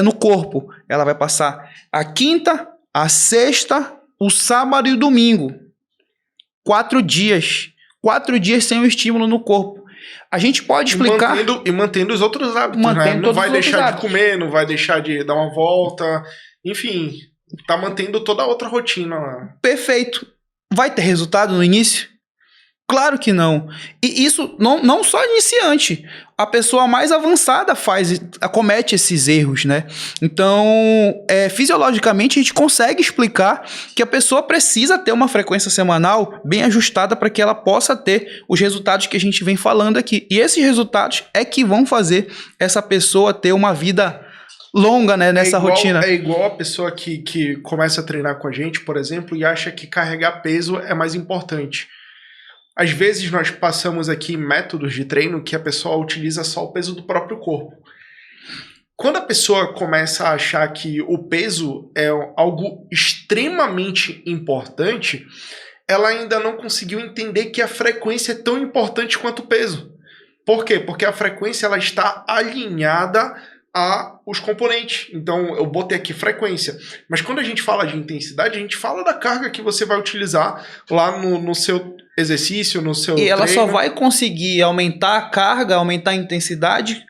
no corpo. Ela vai passar a quinta, a sexta, o sábado e o domingo. 4 dias. 4 dias sem um estímulo no corpo. A gente pode explicar... E mantendo os outros hábitos, né? Não vai deixar de comer, não vai deixar de dar uma volta. Enfim, tá mantendo toda a outra rotina lá. Perfeito. Vai ter resultado no início? Claro que não. E isso não só iniciante. A pessoa mais avançada comete esses erros, né? Então, fisiologicamente, a gente consegue explicar que a pessoa precisa ter uma frequência semanal bem ajustada para que ela possa ter os resultados que a gente vem falando aqui. E esses resultados é que vão fazer essa pessoa ter uma vida longa, né, nessa rotina. É igual a pessoa que começa a treinar com a gente, por exemplo, e acha que carregar peso é mais importante. Às vezes nós passamos aqui métodos de treino que a pessoa utiliza só o peso do próprio corpo. Quando a pessoa começa a achar que o peso é algo extremamente importante, ela ainda não conseguiu entender que a frequência é tão importante quanto o peso. Por quê? Porque a frequência ela está alinhada a os componentes. Então eu botei aqui frequência. Mas quando a gente fala de intensidade, a gente fala da carga que você vai utilizar lá no seu exercício, no seu treino. E ela só vai conseguir aumentar a carga, aumentar a intensidade,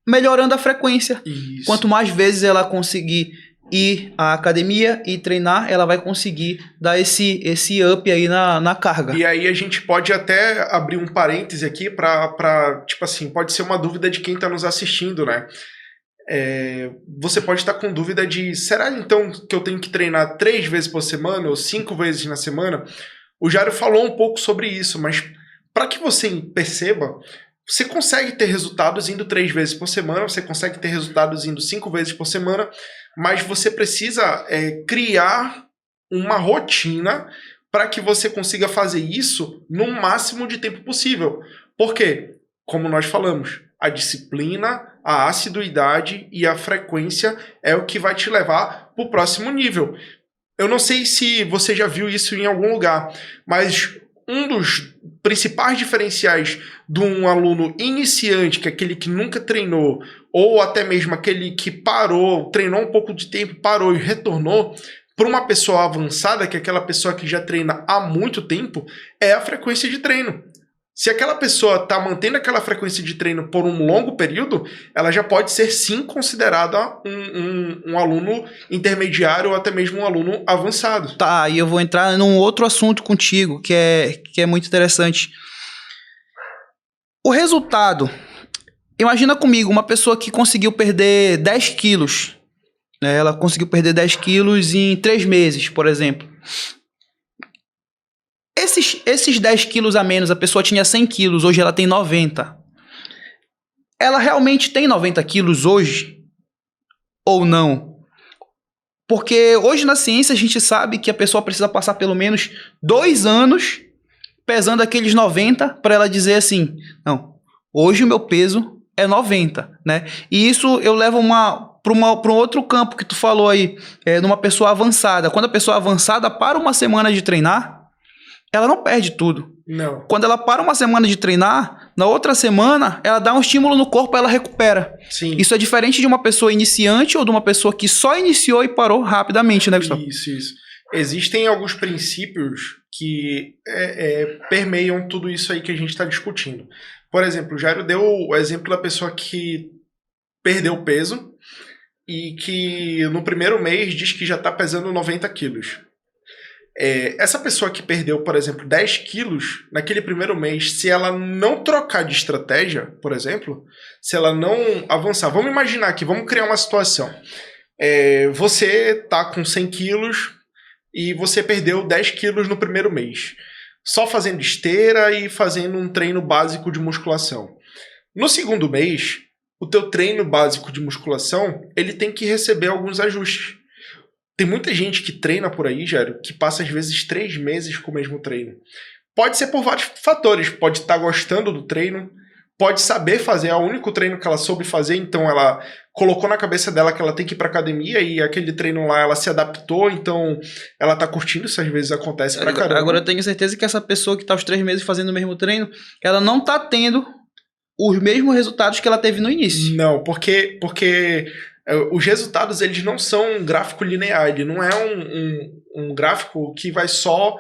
melhorando a frequência. Isso. Quanto mais vezes ela conseguir ir à academia e treinar, ela vai conseguir dar esse up aí na carga. E aí a gente pode até abrir um parêntese aqui para tipo assim, pode ser uma dúvida de quem está nos assistindo, né? Você pode estar com dúvida de, será então que eu tenho que treinar 3 vezes por semana ou 5 vezes na semana? O Jairo falou um pouco sobre isso, mas para que você perceba, você consegue ter resultados indo 3 vezes por semana, você consegue ter resultados indo 5 vezes por semana, mas você precisa criar uma rotina para que você consiga fazer isso no máximo de tempo possível. Por quê? Como nós falamos, a disciplina, a assiduidade e a frequência é o que vai te levar para o próximo nível. Eu não sei se você já viu isso em algum lugar, mas um dos principais diferenciais de um aluno iniciante, que é aquele que nunca treinou, ou até mesmo aquele que parou, treinou um pouco de tempo, parou e retornou, para uma pessoa avançada, que é aquela pessoa que já treina há muito tempo, é a frequência de treino. Se aquela pessoa está mantendo aquela frequência de treino por um longo período, ela já pode ser sim considerada um aluno intermediário ou até mesmo um aluno avançado. Tá, e eu vou entrar num outro assunto contigo, que é muito interessante. O resultado. Imagina comigo, uma pessoa que conseguiu perder 10 quilos. Né? Ela conseguiu perder 10 quilos em 3 meses, por exemplo. Esses 10 quilos a menos, a pessoa tinha 100 quilos, hoje ela tem 90. Ela realmente tem 90 quilos hoje? Ou não? Porque hoje na ciência a gente sabe que a pessoa precisa passar pelo menos 2 anos pesando aqueles 90 para ela dizer assim, não, hoje o meu peso é 90, né? E isso eu levo para um outro campo que tu falou aí, numa pessoa avançada. Quando a pessoa avançada para uma semana de treinar, ela não perde tudo. Não. Quando ela para uma semana de treinar, na outra semana, ela dá um estímulo no corpo e ela recupera. Sim. Isso é diferente de uma pessoa iniciante ou de uma pessoa que só iniciou e parou rapidamente, né, Gustavo? Isso. Existem alguns princípios que permeiam tudo isso aí que a gente está discutindo. Por exemplo, o Jairo deu o exemplo da pessoa que perdeu peso e que no primeiro mês diz que já está pesando 90 quilos. Essa pessoa que perdeu, por exemplo, 10 quilos naquele primeiro mês, se ela não trocar de estratégia, por exemplo, se ela não avançar, vamos imaginar aqui, vamos criar uma situação. Você tá com 100 quilos e você perdeu 10 quilos no primeiro mês, só fazendo esteira e fazendo um treino básico de musculação. No segundo mês, o teu treino básico de musculação, ele tem que receber alguns ajustes. Tem muita gente que treina por aí, Jairo, que passa às vezes 3 meses com o mesmo treino. Pode ser por vários fatores. Pode estar gostando do treino, pode saber fazer, é o único treino que ela soube fazer, então ela colocou na cabeça dela que ela tem que ir para academia e aquele treino lá ela se adaptou, então ela tá curtindo, isso às vezes acontece pra caramba. Agora eu tenho certeza que essa pessoa que tá os 3 meses fazendo o mesmo treino, ela não tá tendo os mesmos resultados que ela teve no início. Não, porque os resultados, eles não são um gráfico linear, ele não é um gráfico que vai só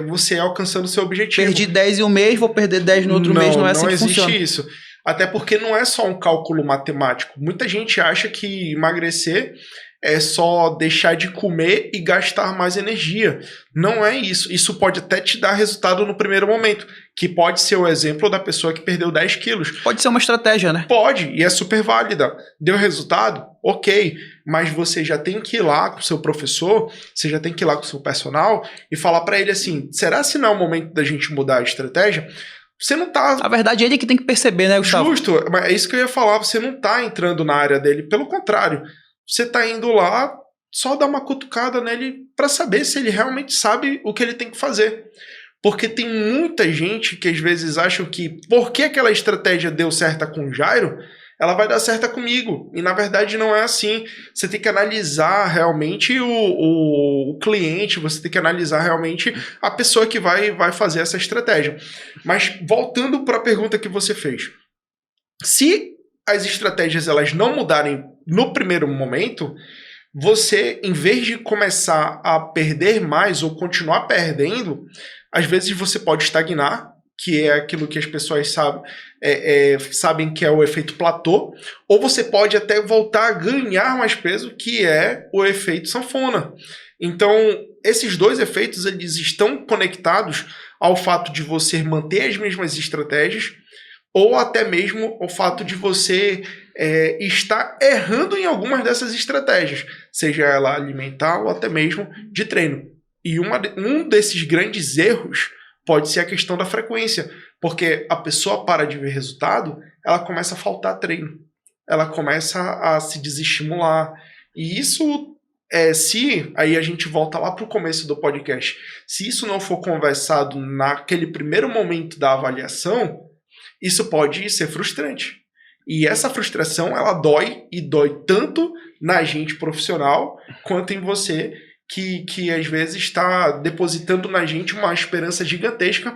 você alcançando o seu objetivo. Perdi 10 em um mês, vou perder 10 no outro mês, não é assim que funciona. Não existe isso. Até porque não é só um cálculo matemático. Muita gente acha que emagrecer é só deixar de comer e gastar mais energia. Não é isso. Isso pode até te dar resultado no primeiro momento, que pode ser o exemplo da pessoa que perdeu 10 quilos. Pode ser uma estratégia, né? Pode, e é super válida. Deu resultado? Ok. Mas você já tem que ir lá com o seu professor, você já tem que ir lá com o seu personal e falar para ele assim, será se não é o momento da gente mudar a estratégia? Você não tá... Na verdade, ele que tem que perceber, né, Gustavo? Justo, mas é isso que eu ia falar. Você não tá entrando na área dele. Pelo contrário, você tá indo lá só dar uma cutucada nele para saber se ele realmente sabe o que ele tem que fazer. Porque tem muita gente que às vezes acha que porque aquela estratégia deu certa com o Jairo, ela vai dar certa comigo. E na verdade não é assim. Você tem que analisar realmente o cliente, você tem que analisar realmente a pessoa que vai fazer essa estratégia. Mas voltando para a pergunta que você fez. Se as estratégias elas não mudarem no primeiro momento, você, em vez de começar a perder mais ou continuar perdendo, às vezes você pode estagnar, que é aquilo que as pessoas sabem que é o efeito platô, ou você pode até voltar a ganhar mais peso, que é o efeito sanfona. Então, esses dois efeitos eles estão conectados ao fato de você manter as mesmas estratégias, ou até mesmo o fato de você estar errando em algumas dessas estratégias, seja ela alimentar ou até mesmo de treino. E um desses grandes erros pode ser a questão da frequência, porque a pessoa para de ver resultado, ela começa a faltar treino, ela começa a se desestimular, e isso, aí a gente volta lá para o começo do podcast, se isso não for conversado naquele primeiro momento da avaliação, isso pode ser frustrante. E essa frustração, ela dói, e dói tanto na gente profissional, quanto em você, que às vezes está depositando na gente uma esperança gigantesca.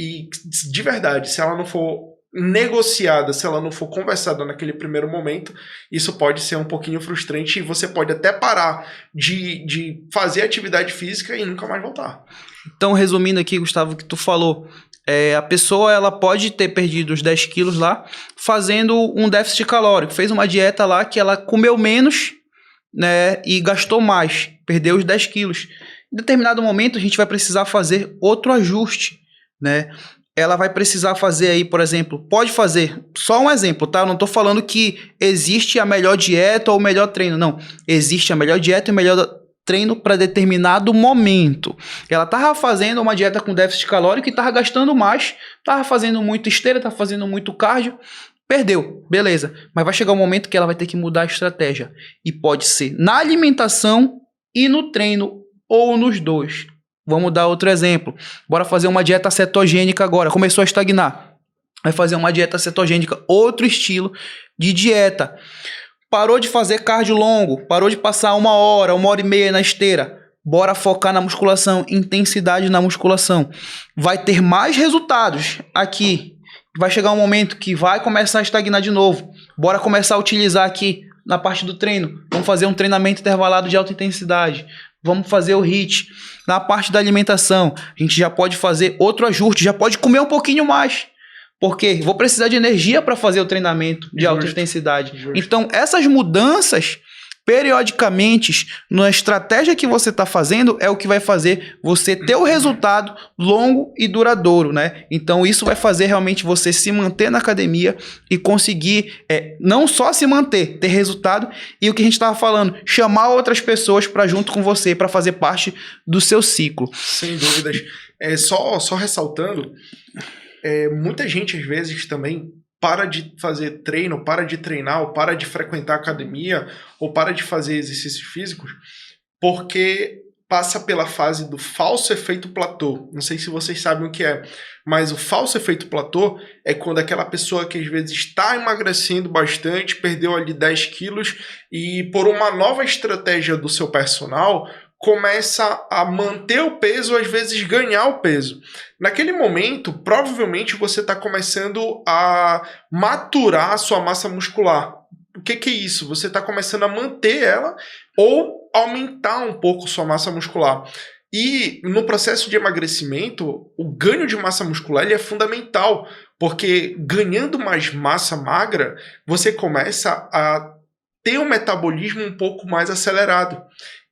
E, de verdade, se ela não for negociada, se ela não for conversada naquele primeiro momento, isso pode ser um pouquinho frustrante, e você pode até parar de fazer atividade física e nunca mais voltar. Então, resumindo aqui, Gustavo, o que tu falou... a pessoa ela pode ter perdido os 10 quilos lá fazendo um déficit calórico. Fez uma dieta lá que ela comeu menos, né, e gastou mais. Perdeu os 10 quilos. Em determinado momento a gente vai precisar fazer outro ajuste, né? Ela vai precisar fazer aí, por exemplo, pode fazer, só um exemplo, tá? Eu não tô falando que existe a melhor dieta ou o melhor treino, não. Existe a melhor dieta e o melhor treino para determinado momento. Ela tava fazendo uma dieta com déficit calórico e tava gastando mais, tava fazendo muito esteira, tava fazendo muito cardio, perdeu, beleza. Mas vai chegar um momento que ela vai ter que mudar a estratégia. E pode ser na alimentação e no treino, ou nos dois. Vamos dar outro exemplo. Bora fazer uma dieta cetogênica agora. Começou a estagnar. Vai fazer uma dieta cetogênica, outro estilo de dieta. Parou de fazer cardio longo, parou de passar 1 hora, 1h30 na esteira. Bora focar na musculação, intensidade na musculação. Vai ter mais resultados aqui. Vai chegar um momento que vai começar a estagnar de novo. Bora começar a utilizar aqui na parte do treino. Vamos fazer um treinamento intervalado de alta intensidade. Vamos fazer o HIIT. Na parte da alimentação, a gente já pode fazer outro ajuste, já pode comer um pouquinho mais. Porque vou precisar de energia para fazer o treinamento de alta intensidade. Então, essas mudanças, periodicamente, na estratégia que você está fazendo, é o que vai fazer você ter o resultado longo e duradouro, né? Então, isso vai fazer realmente você se manter na academia e conseguir não só se manter, ter resultado, e o que a gente estava falando, chamar outras pessoas para junto com você, para fazer parte do seu ciclo. Sem dúvidas. Só ressaltando, muita gente às vezes também para de fazer treino, para de treinar, ou para de frequentar a academia, ou para de fazer exercícios físicos, porque passa pela fase do falso efeito platô. Não sei se vocês sabem o que é, mas o falso efeito platô é quando aquela pessoa que às vezes está emagrecendo bastante, perdeu ali 10 quilos, e por uma nova estratégia do seu personal, começa a manter o peso, às vezes ganhar o peso. Naquele momento, provavelmente você está começando a maturar a sua massa muscular. O que é isso? Você está começando a manter ela ou aumentar um pouco sua massa muscular. E no processo de emagrecimento, o ganho de massa muscular ele é fundamental, porque ganhando mais massa magra, você começa a ter um metabolismo um pouco mais acelerado.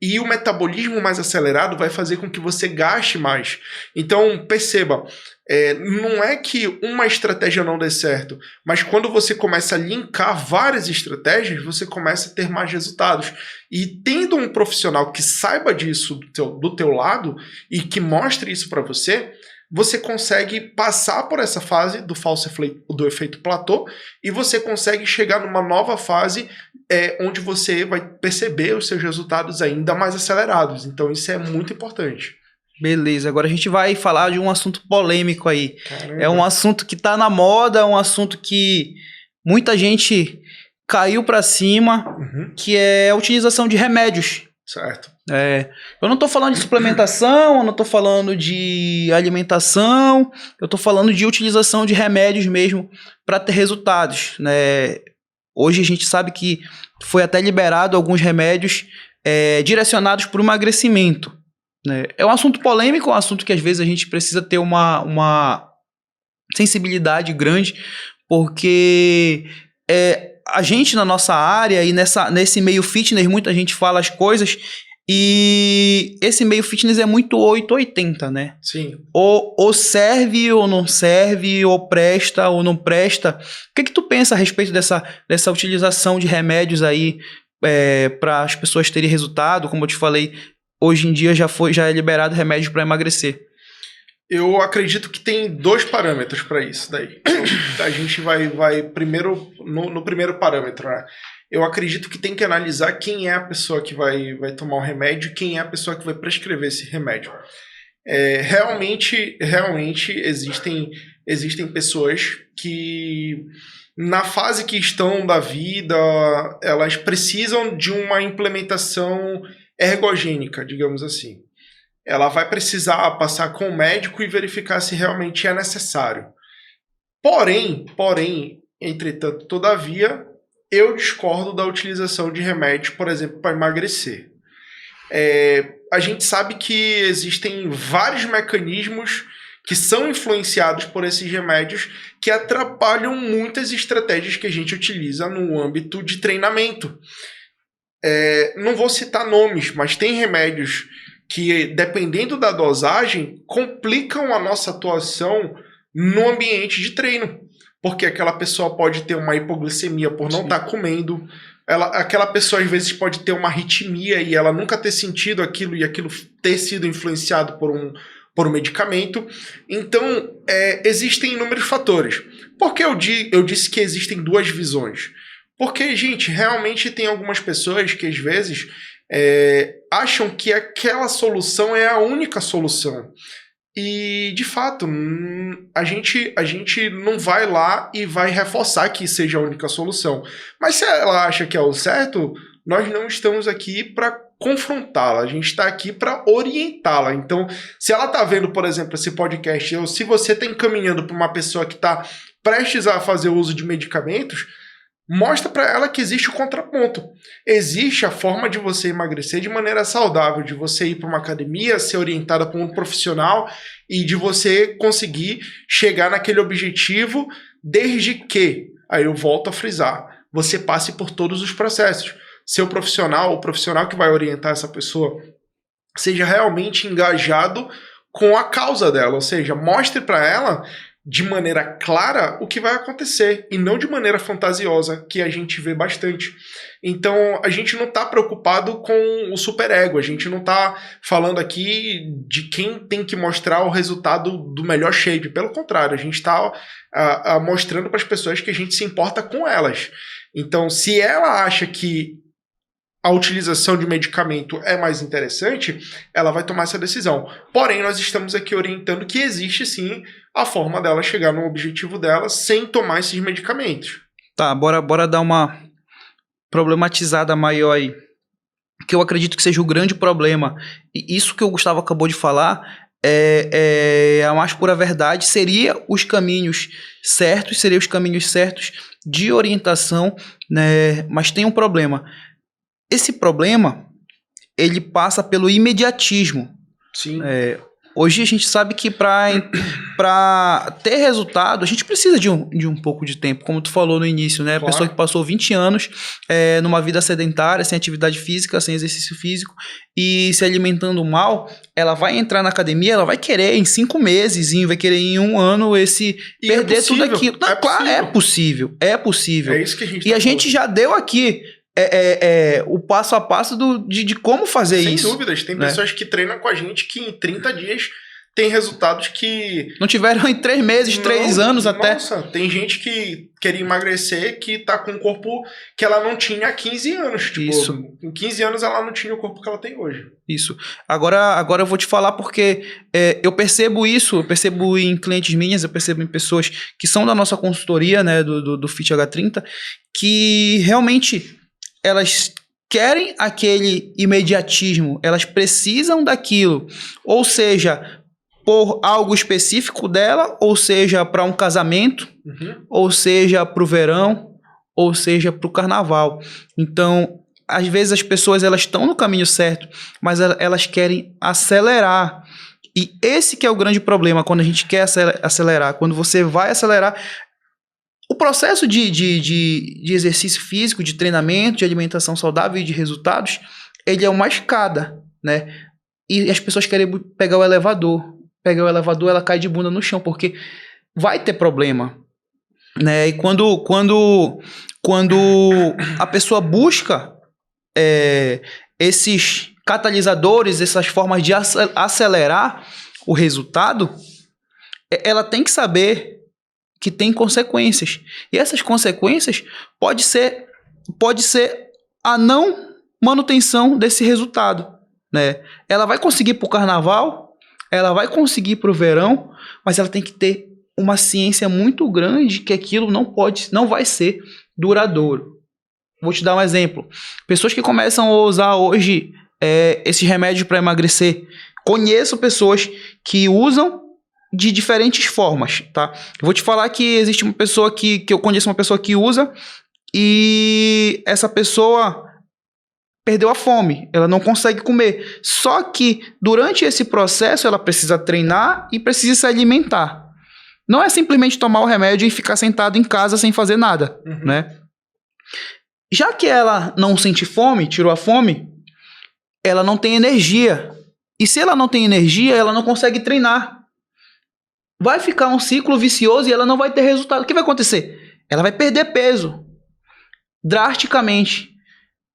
E o metabolismo mais acelerado vai fazer com que você gaste mais. Então, perceba, não é que uma estratégia não dê certo, mas quando você começa a linkar várias estratégias, você começa a ter mais resultados. E tendo um profissional que saiba disso do teu lado e que mostre isso para você, você consegue passar por essa fase do efeito platô e você consegue chegar numa nova fase onde você vai perceber os seus resultados ainda mais acelerados. Então isso é muito importante. Beleza, agora a gente vai falar de um assunto polêmico aí. Caramba. É um assunto que tá na moda, é um assunto que muita gente caiu para cima, que é a utilização de remédios. Certo. Eu não tô falando de suplementação, eu não tô falando de alimentação, eu tô falando de utilização de remédios mesmo para ter resultados, né? Hoje a gente sabe que foi até liberado alguns remédios direcionados para o emagrecimento, né? É um assunto polêmico, é um assunto que às vezes a gente precisa ter uma sensibilidade grande, porque a gente na nossa área e nesse meio fitness, muita gente fala as coisas e esse meio fitness é muito 880, né? Sim. Ou serve ou não serve, ou presta ou não presta. O que tu pensa a respeito dessa utilização de remédios aí para as pessoas terem resultado? Como eu te falei, hoje em dia já é liberado remédio para emagrecer. Eu acredito que tem 2 parâmetros para isso daí. A gente vai primeiro no primeiro parâmetro, né? Eu acredito que tem que analisar quem é a pessoa que vai tomar o remédio e quem é a pessoa que vai prescrever esse remédio. Realmente existem pessoas que, na fase que estão da vida, elas precisam de uma implementação ergogênica, digamos assim. Ela vai precisar passar com o médico e verificar se realmente é necessário. Porém, entretanto, todavia, eu discordo da utilização de remédios, por exemplo, para emagrecer. A gente sabe que existem vários mecanismos que são influenciados por esses remédios que atrapalham muitas estratégias que a gente utiliza no âmbito de treinamento. Não vou citar nomes, mas tem remédios que, dependendo da dosagem, complicam a nossa atuação no ambiente de treino. Porque aquela pessoa pode ter uma hipoglicemia por não estar comendo. Aquela pessoa, às vezes, pode ter uma arritmia e ela nunca ter sentido aquilo e aquilo ter sido influenciado por um medicamento. Então, existem inúmeros fatores. Por que eu disse que existem 2 visões? Porque, gente, realmente tem algumas pessoas que, às vezes, acham que aquela solução é a única solução. E, de fato, a gente não vai lá e vai reforçar que seja a única solução. Mas se ela acha que é o certo, nós não estamos aqui para confrontá-la, a gente está aqui para orientá-la. Então, se ela está vendo, por exemplo, esse podcast, ou se você está encaminhando para uma pessoa que está prestes a fazer uso de medicamentos, Mostra para ela que existe o contraponto. Existe a forma de você emagrecer de maneira saudável, de você ir para uma academia, ser orientada por um profissional e de você conseguir chegar naquele objetivo, desde que, aí eu volto a frisar, você passe por todos os processos. Seu profissional, o profissional que vai orientar essa pessoa, seja realmente engajado com a causa dela, ou seja, mostre para ela de maneira clara o que vai acontecer e não de maneira fantasiosa, que a gente vê bastante. Então, a gente não está preocupado com o superego, a gente não está falando aqui de quem tem que mostrar o resultado do melhor shape, pelo contrário, a gente está mostrando para as pessoas que a gente se importa com elas. Então, se ela acha que a utilização de medicamento é mais interessante, ela vai tomar essa decisão. Porém, nós estamos aqui orientando que existe sim a forma dela chegar no objetivo dela sem tomar esses medicamentos. Tá, bora dar uma problematizada maior aí. Que eu acredito que seja o grande problema. E isso que o Gustavo acabou de falar é a mais pura verdade. Seria os caminhos certos de orientação, né? Mas tem um problema. Esse problema, ele passa pelo imediatismo. Sim. Hoje a gente sabe que para ter resultado, a gente precisa de um pouco de tempo, como tu falou no início, né? Claro. A pessoa que passou 20 anos numa vida sedentária, sem atividade física, sem exercício físico e se alimentando mal, ela vai entrar na academia, ela vai querer em 5 meses, vai querer em 1 ano perder tudo aquilo. Não, claro, é possível. É isso que a gente E a gente já deu aqui o passo a passo de como fazer Sem isso. Sem dúvidas. Tem pessoas que treinam com a gente que em 30 dias tem resultados que... Não tiveram em 3 meses, 3 anos até. Nossa, tem gente que queria emagrecer que tá com um corpo que ela não tinha há 15 anos. Tipo, isso. Com 15 anos ela não tinha o corpo que ela tem hoje. Isso. Agora eu vou te falar porque eu percebo isso, eu percebo em clientes minhas, eu percebo em pessoas que são da nossa consultoria, né, do Fit H30, que realmente elas querem aquele imediatismo, elas precisam daquilo, ou seja, por algo específico dela, ou seja, para um casamento, ou seja, para o verão, ou seja, para o carnaval. Então, às vezes as pessoas elas estão no caminho certo, mas elas querem acelerar. E esse que é o grande problema quando a gente quer acelerar. Quando você vai acelerar, o processo de exercício físico, de treinamento, de alimentação saudável e de resultados, ele é uma escada, né? E as pessoas querem pegar o elevador. Pegar o elevador, ela cai de bunda no chão, porque vai ter problema, né? E quando a pessoa busca esses catalisadores, essas formas de acelerar o resultado, ela tem que saber que tem consequências. E essas consequências pode ser a não manutenção desse resultado, né? Ela vai conseguir para o carnaval, ela vai conseguir para o verão, mas ela tem que ter uma ciência muito grande que aquilo não vai ser duradouro. Vou te dar um exemplo. Pessoas que começam a usar hoje esses remédios para emagrecer. Conheço pessoas que usam de diferentes formas, tá? Eu vou te falar que existe uma pessoa que eu conheço uma pessoa que usa e essa pessoa perdeu a fome, ela não consegue comer. Só que durante esse processo ela precisa treinar e precisa se alimentar. Não é simplesmente tomar o remédio e ficar sentado em casa sem fazer nada, né? Já que ela não sente fome, tirou a fome, ela não tem energia. E se ela não tem energia, ela não consegue treinar. Vai ficar um ciclo vicioso e ela não vai ter resultado. O que vai acontecer? Ela vai perder peso drasticamente.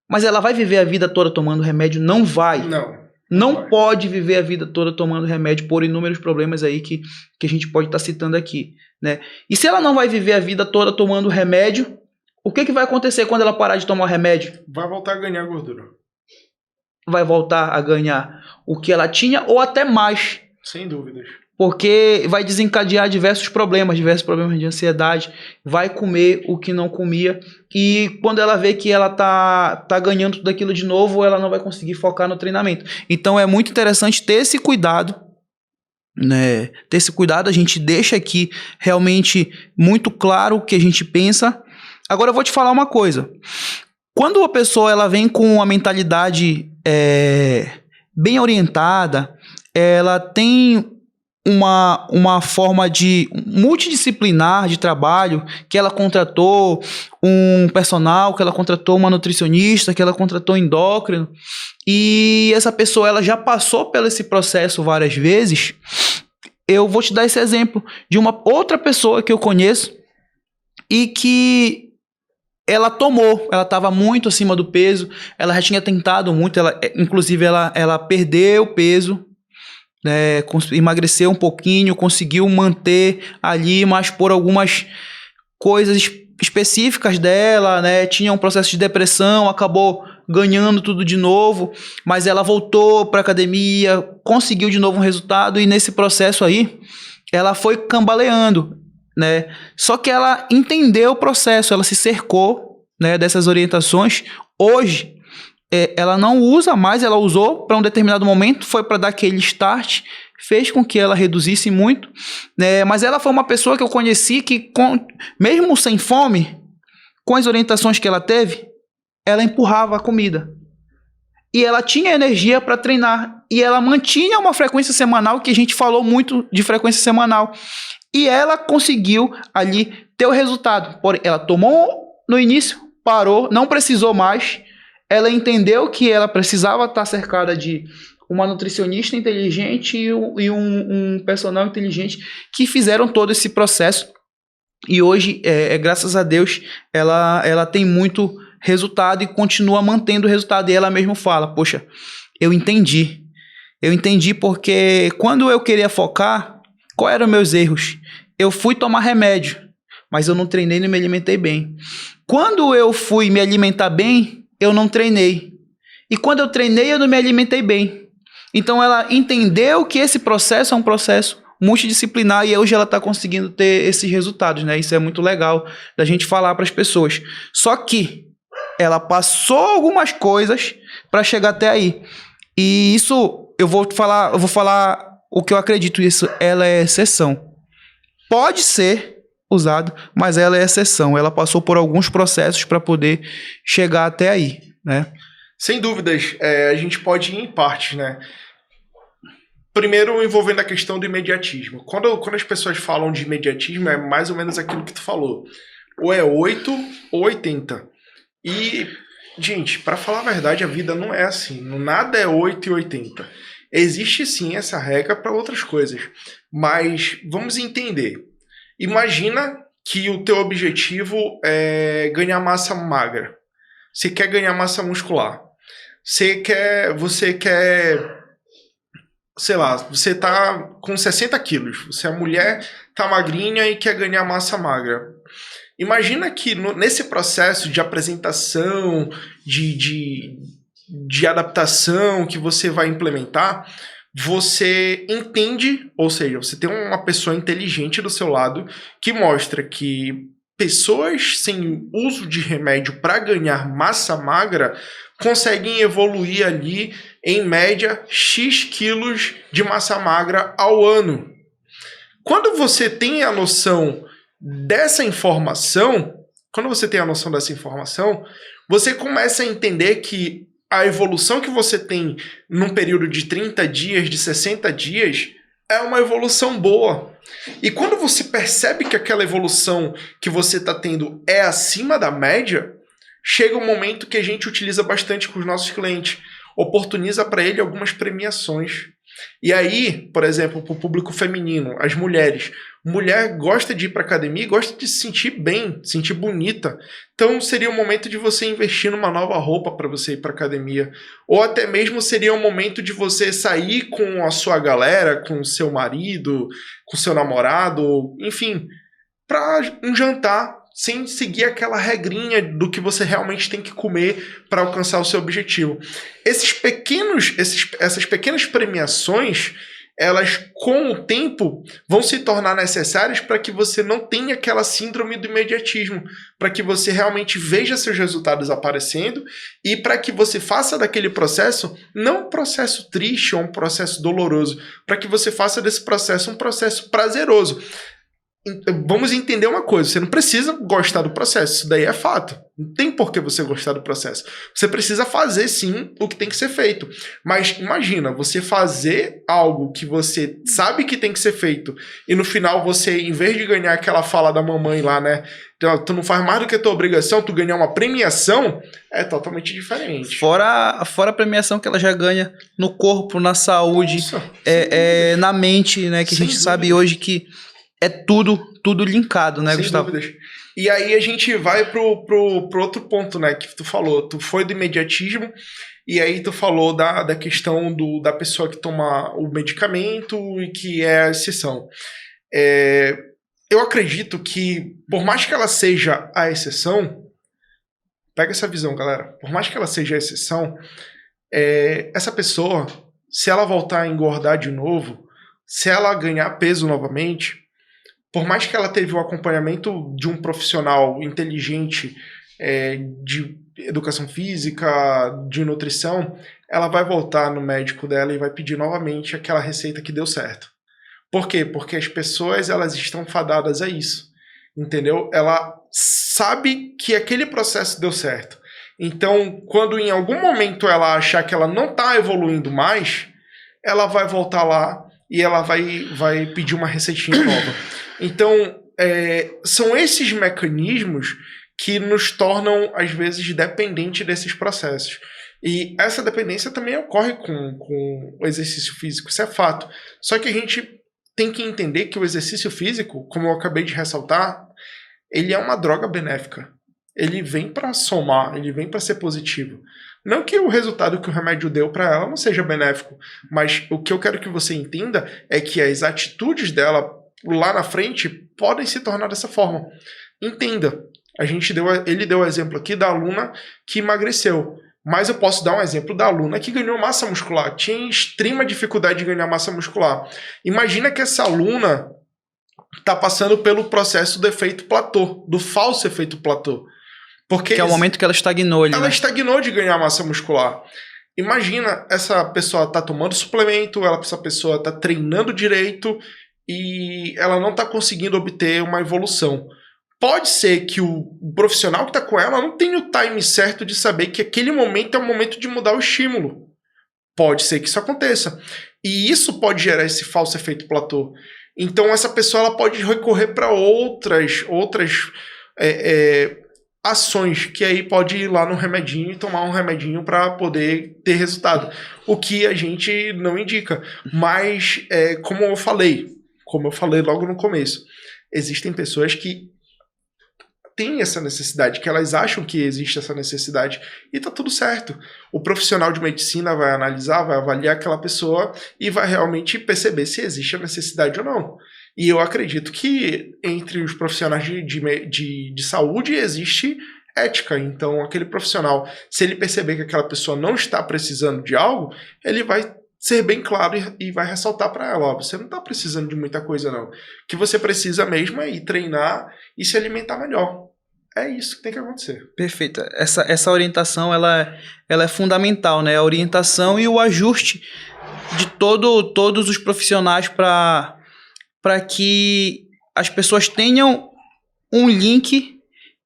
Mas ela vai viver a vida toda tomando remédio? Não vai. Não pode viver a vida toda tomando remédio por inúmeros problemas aí que a gente pode estar citando aqui, né? E se ela não vai viver a vida toda tomando remédio, o que vai acontecer quando ela parar de tomar o remédio? Vai voltar a ganhar gordura. Vai voltar a ganhar o que ela tinha ou até mais. Sem dúvidas. Porque vai desencadear diversos problemas de ansiedade, vai comer o que não comia e quando ela vê que ela tá ganhando tudo aquilo de novo, ela não vai conseguir focar no treinamento. Então é muito interessante ter esse cuidado, né? Ter esse cuidado, a gente deixa aqui realmente muito claro o que a gente pensa, Agora eu vou te falar uma coisa. Quando a pessoa ela vem com uma mentalidade bem orientada, ela tem uma forma de multidisciplinar de trabalho, que ela contratou um personal, que ela contratou uma nutricionista, que ela contratou um endócrino, e essa pessoa ela já passou pelo esse processo várias vezes. Eu vou te dar esse exemplo de uma outra pessoa que eu conheço e que ela estava muito acima do peso, ela já tinha tentado muito, inclusive ela perdeu peso, né, emagreceu um pouquinho, conseguiu manter ali, mas por algumas coisas específicas dela, né, tinha um processo de depressão, acabou ganhando tudo de novo, mas ela voltou para a academia, conseguiu de novo um resultado, e nesse processo aí, ela foi cambaleando, né? Só que ela entendeu o processo, ela se cercou, né, dessas orientações. Hoje, ela não usa mais, ela usou para um determinado momento, foi para dar aquele start, fez com que ela reduzisse muito, né? Mas ela foi uma pessoa que eu conheci que, mesmo sem fome, com as orientações que ela teve, ela empurrava a comida. E ela tinha energia para treinar. E ela mantinha uma frequência semanal, que a gente falou muito de frequência semanal. E ela conseguiu ali ter o resultado. Porém, ela tomou no início, parou, não precisou mais. Ela entendeu que ela precisava estar cercada de uma nutricionista inteligente e um personal inteligente que fizeram todo esse processo. E hoje, graças a Deus, ela tem muito resultado e continua mantendo o resultado. E ela mesma fala, poxa, eu entendi. Eu entendi porque quando eu queria focar, quais eram meus erros? Eu fui tomar remédio, mas eu não treinei e me alimentei bem. Quando eu fui me alimentar bem, eu não treinei. E quando eu treinei, eu não me alimentei bem. Então ela entendeu que esse processo é um processo multidisciplinar e hoje ela está conseguindo ter esses resultados, né? Isso é muito legal da gente falar para as pessoas. Só que ela passou algumas coisas para chegar até aí. E isso, eu vou falar o que eu acredito, isso, ela é exceção. Pode ser usado, mas ela é exceção. Ela passou por alguns processos para poder chegar até aí, né? Sem dúvidas, a gente pode ir em partes, né? Primeiro, envolvendo a questão do imediatismo. Quando as pessoas falam de imediatismo, é mais ou menos aquilo que tu falou. Ou é 8 ou 80. E, gente, para falar a verdade, a vida não é assim. Nada é 8 e 80. Existe sim essa regra para outras coisas. Mas vamos entender. Imagina que o teu objetivo é ganhar massa magra. Você quer ganhar massa muscular. Você quer, sei lá, você tá com 60 quilos. Você é mulher, tá magrinha e quer ganhar massa magra. Imagina que nesse processo de apresentação, de adaptação que você vai implementar, você entende, ou seja, você tem uma pessoa inteligente do seu lado que mostra que pessoas sem uso de remédio para ganhar massa magra conseguem evoluir ali, em média, X quilos de massa magra ao ano. Quando você tem a noção dessa informação, você começa a entender que a evolução que você tem num período de 30 dias, de 60 dias, é uma evolução boa. E quando você percebe que aquela evolução que você está tendo é acima da média, chega um momento que a gente utiliza bastante com os nossos clientes, oportuniza para ele algumas premiações. E aí, por exemplo, para o público feminino, as mulheres. Mulher gosta de ir para academia e gosta de se sentir bem, se sentir bonita. Então seria o momento de você investir numa nova roupa para você ir para academia. Ou até mesmo seria o momento de você sair com a sua galera, com o seu marido, com o seu namorado, enfim, para um jantar, sem seguir aquela regrinha do que você realmente tem que comer para alcançar o seu objetivo. Essas pequenas premiações, elas com o tempo vão se tornar necessárias para que você não tenha aquela síndrome do imediatismo, para que você realmente veja seus resultados aparecendo e para que você faça daquele processo não um processo triste ou um processo doloroso, para que você faça desse processo um processo prazeroso. vamos entender uma coisa, você não precisa gostar do processo, isso daí é fato. Não tem por que você gostar do processo. Você precisa fazer, sim, o que tem que ser feito. Mas imagina, você fazer algo que você sabe que tem que ser feito e no final você, em vez de ganhar aquela fala da mamãe lá, né, tu não faz mais do que a tua obrigação, tu ganhar uma premiação, é totalmente diferente. Fora a premiação que ela já ganha no corpo, na saúde, Nossa, na mente, né, que a Sem gente sabe dúvidas. hoje que é tudo linkado, né, Sem Gustavo? dúvidas. E aí a gente vai pro outro ponto, né, que tu falou. Tu foi do imediatismo, e aí tu falou da questão da pessoa que toma o medicamento e que é a exceção. Eu acredito que, por mais que ela seja a exceção, pega essa visão, galera, por mais que ela seja a exceção, essa pessoa, se ela voltar a engordar de novo, se ela ganhar peso novamente, por mais que ela teve o acompanhamento de um profissional inteligente de educação física, de nutrição, ela vai voltar no médico dela e vai pedir novamente aquela receita que deu certo. Por quê? Porque as pessoas, elas estão fadadas a isso, entendeu? Ela sabe que aquele processo deu certo. Então, quando em algum momento ela achar que ela não está evoluindo mais, ela vai voltar lá e ela vai pedir uma receitinha nova. Então, são esses mecanismos que nos tornam, às vezes, dependentes desses processos. E essa dependência também ocorre com o exercício físico, isso é fato. Só que a gente tem que entender que o exercício físico, como eu acabei de ressaltar, ele é uma droga benéfica. Ele vem para somar, ele vem para ser positivo. Não que o resultado que o remédio deu para ela não seja benéfico, mas o que eu quero que você entenda é que as atitudes dela lá na frente podem se tornar dessa forma. Entenda, ele deu o exemplo aqui da aluna que emagreceu, mas eu posso dar um exemplo da aluna que ganhou massa muscular, tinha extrema dificuldade de ganhar massa muscular. Imagina que essa aluna está passando pelo processo do efeito platô, do falso efeito platô. Porque que é o momento que ela estagnou ali, ela estagnou de ganhar massa muscular. Imagina, essa pessoa tá tomando suplemento, essa pessoa tá treinando direito e ela não tá conseguindo obter uma evolução. Pode ser que o profissional que tá com ela não tenha o time certo de saber que aquele momento é o momento de mudar o estímulo. Pode ser que isso aconteça. E isso pode gerar esse falso efeito platô. Então essa pessoa ela pode recorrer para outras ações, que aí pode ir lá no remedinho e tomar um remedinho para poder ter resultado. O que a gente não indica. Mas, como eu falei logo no começo, existem pessoas que têm essa necessidade, que elas acham que existe essa necessidade e tá tudo certo. O profissional de medicina vai analisar, vai avaliar aquela pessoa e vai realmente perceber se existe a necessidade ou não. E eu acredito que entre os profissionais de saúde existe ética. Então, aquele profissional, se ele perceber que aquela pessoa não está precisando de algo, ele vai ser bem claro e vai ressaltar para ela, ó, você não está precisando de muita coisa não. O que você precisa mesmo é ir treinar e se alimentar melhor. É isso que tem que acontecer. Perfeito. Essa orientação, ela é fundamental, né? A orientação e o ajuste de todos os profissionais para que as pessoas tenham um link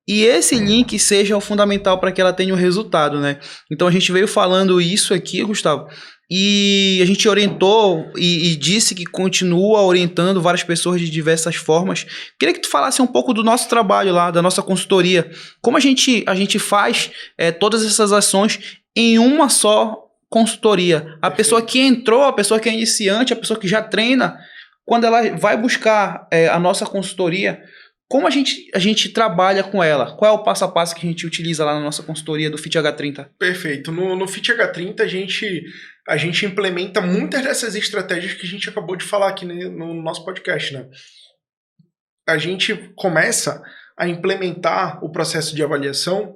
e esse link seja o fundamental para que ela tenha o resultado, né? Então a gente veio falando isso aqui, Gustavo, e a gente orientou e disse que continua orientando várias pessoas de diversas formas. Queria que tu falasse um pouco do nosso trabalho lá, da nossa consultoria. Como a gente faz todas essas ações em uma só consultoria. A pessoa que entrou, a pessoa que é iniciante, a pessoa que já treina, quando ela vai buscar a nossa consultoria, como a gente trabalha com ela? Qual é o passo a passo que a gente utiliza lá na nossa consultoria do Fit H30? Perfeito. No Fit H30 a gente implementa muitas dessas estratégias que a gente acabou de falar aqui no nosso podcast, né? A gente começa a implementar o processo de avaliação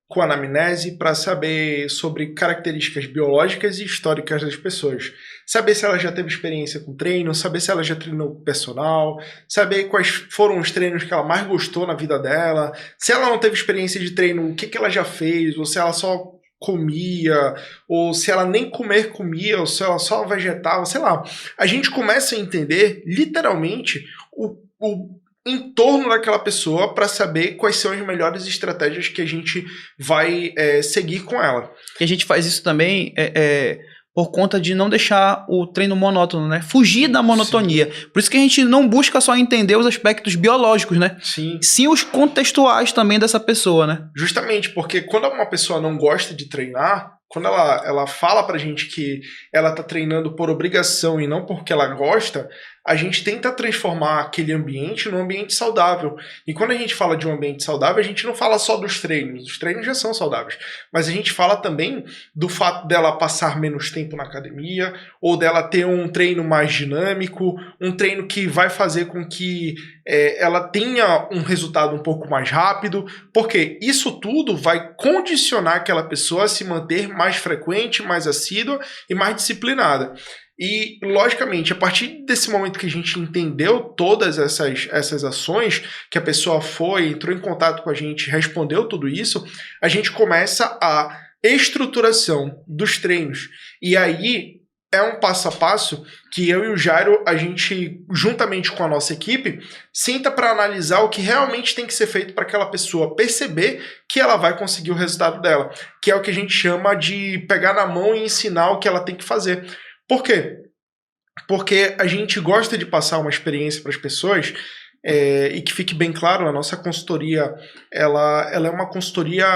com anamnese para saber sobre características biológicas e históricas das pessoas. Saber se ela já teve experiência com treino, saber se ela já treinou com personal, saber quais foram os treinos que ela mais gostou na vida dela, se ela não teve experiência de treino, o que ela já fez, ou se ela só comia, ou se ela nem comer comia, ou se ela só vegetava, sei lá. A gente começa a entender, literalmente, em torno daquela pessoa para saber quais são as melhores estratégias que a gente vai seguir com ela. E a gente faz isso também por conta de não deixar o treino monótono, né? Fugir da monotonia. Sim. Por isso que a gente não busca só entender os aspectos biológicos, né? Sim os contextuais também dessa pessoa, né? Justamente, porque quando uma pessoa não gosta de treinar, quando ela fala pra gente que ela tá treinando por obrigação e não porque ela gosta, a gente tenta transformar aquele ambiente num ambiente saudável. E quando a gente fala de um ambiente saudável, a gente não fala só dos treinos. Os treinos já são saudáveis. Mas a gente fala também do fato dela passar menos tempo na academia, ou dela ter um treino mais dinâmico, um treino que vai fazer com que ela tenha um resultado um pouco mais rápido, porque isso tudo vai condicionar aquela pessoa a se manter mais frequente, mais assídua e mais disciplinada. E, logicamente, a partir desse momento que a gente entendeu todas essas ações, que a pessoa entrou em contato com a gente, respondeu tudo isso, a gente começa a estruturação dos treinos. E aí é um passo a passo que eu e o Jairo, a gente, juntamente com a nossa equipe, senta para analisar o que realmente tem que ser feito para aquela pessoa perceber que ela vai conseguir o resultado dela, que é o que a gente chama de pegar na mão e ensinar o que ela tem que fazer. Por quê? Porque a gente gosta de passar uma experiência para as pessoas e que fique bem claro, a nossa consultoria ela é uma consultoria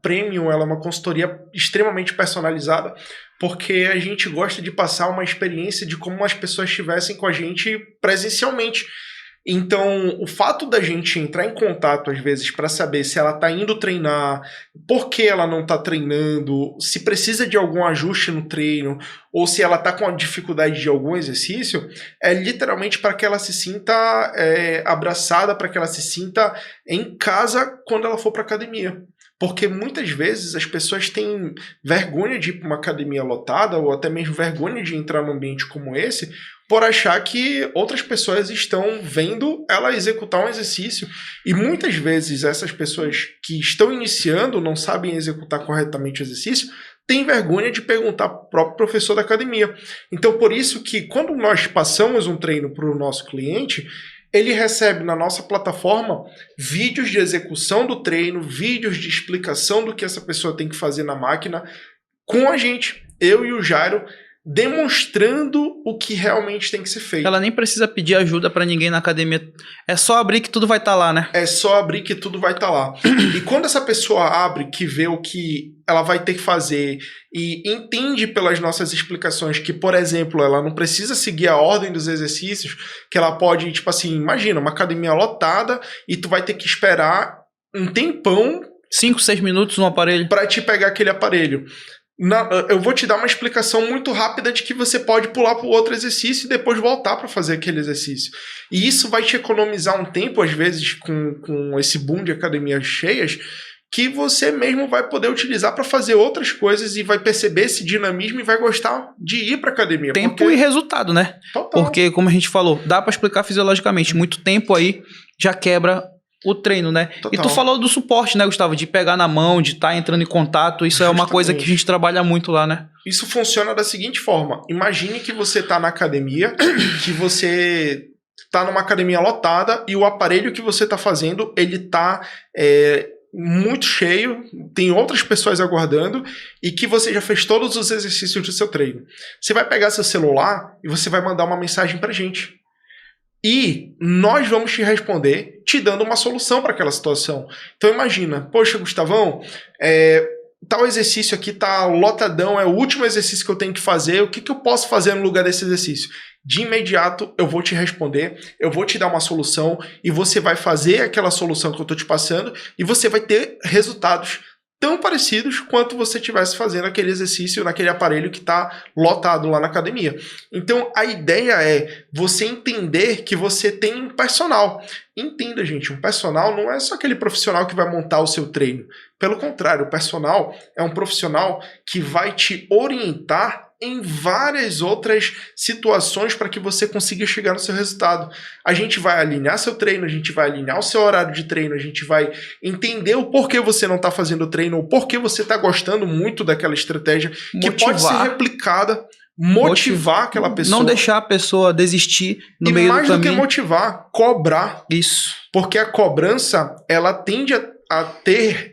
premium, ela é uma consultoria extremamente personalizada, porque a gente gosta de passar uma experiência de como as pessoas estivessem com a gente presencialmente. Então, o fato da gente entrar em contato, às vezes, para saber se ela está indo treinar, por que ela não está treinando, se precisa de algum ajuste no treino, ou se ela está com a dificuldade de algum exercício, é literalmente para que ela se sinta abraçada, para que ela se sinta em casa quando ela for para a academia. Porque muitas vezes as pessoas têm vergonha de ir para uma academia lotada, ou até mesmo vergonha de entrar num ambiente como esse, por achar que outras pessoas estão vendo ela executar um exercício. E muitas vezes essas pessoas que estão iniciando, não sabem executar corretamente o exercício, têm vergonha de perguntar para o próprio professor da academia. Então, por isso que quando nós passamos um treino para o nosso cliente, ele recebe na nossa plataforma vídeos de execução do treino, vídeos de explicação do que essa pessoa tem que fazer na máquina, com a gente, eu e o Jairo, demonstrando o que realmente tem que ser feito. Ela nem precisa pedir ajuda para ninguém na academia. É só abrir que tudo vai estar lá, né? É só abrir que tudo vai estar lá. E quando essa pessoa abre, que vê o que ela vai ter que fazer e entende pelas nossas explicações que, por exemplo, ela não precisa seguir a ordem dos exercícios, que ela pode, tipo assim, imagina, uma academia lotada e tu vai ter que esperar um tempão 5, 6 minutos no aparelho para te pegar aquele aparelho. Eu vou te dar uma explicação muito rápida de que você pode pular para o outro exercício e depois voltar para fazer aquele exercício. E isso vai te economizar um tempo, às vezes, com esse boom de academias cheias, que você mesmo vai poder utilizar para fazer outras coisas e vai perceber esse dinamismo e vai gostar de ir para academia. Tempo e resultado, né? Total. Porque, como a gente falou, dá para explicar fisiologicamente. Muito tempo aí já quebra o treino, né? Total. E tu falou do suporte, né, Gustavo? De pegar na mão, de estar entrando em contato. Isso Justamente. É uma coisa que a gente trabalha muito lá, né? Isso funciona da seguinte forma. Imagine que você está na academia, que você está numa academia lotada e o aparelho que você está fazendo, ele está muito cheio, tem outras pessoas aguardando e que você já fez todos os exercícios do seu treino. Você vai pegar seu celular e você vai mandar uma mensagem pra gente. E nós vamos te responder te dando uma solução para aquela situação. Então imagina, poxa, Gustavão, tal exercício aqui tá lotadão, é o último exercício que eu tenho que fazer, o que eu posso fazer no lugar desse exercício? De imediato eu vou te responder, eu vou te dar uma solução e você vai fazer aquela solução que eu estou te passando e você vai ter resultados tão parecidos quanto você estivesse fazendo aquele exercício naquele aparelho que está lotado lá na academia. Então, a ideia é você entender que você tem um personal. Entenda, gente, um personal não é só aquele profissional que vai montar o seu treino. Pelo contrário, o personal é um profissional que vai te orientar em várias outras situações para que você consiga chegar no seu resultado. A gente vai alinhar seu treino, a gente vai alinhar o seu horário de treino, a gente vai entender o porquê você não está fazendo o treino, o porquê você está gostando muito daquela estratégia, que pode ser replicada motivar aquela pessoa. Não deixar a pessoa desistir no meio do caminho. E mais do que motivar, cobrar. Isso. Porque a cobrança, ela tende a ter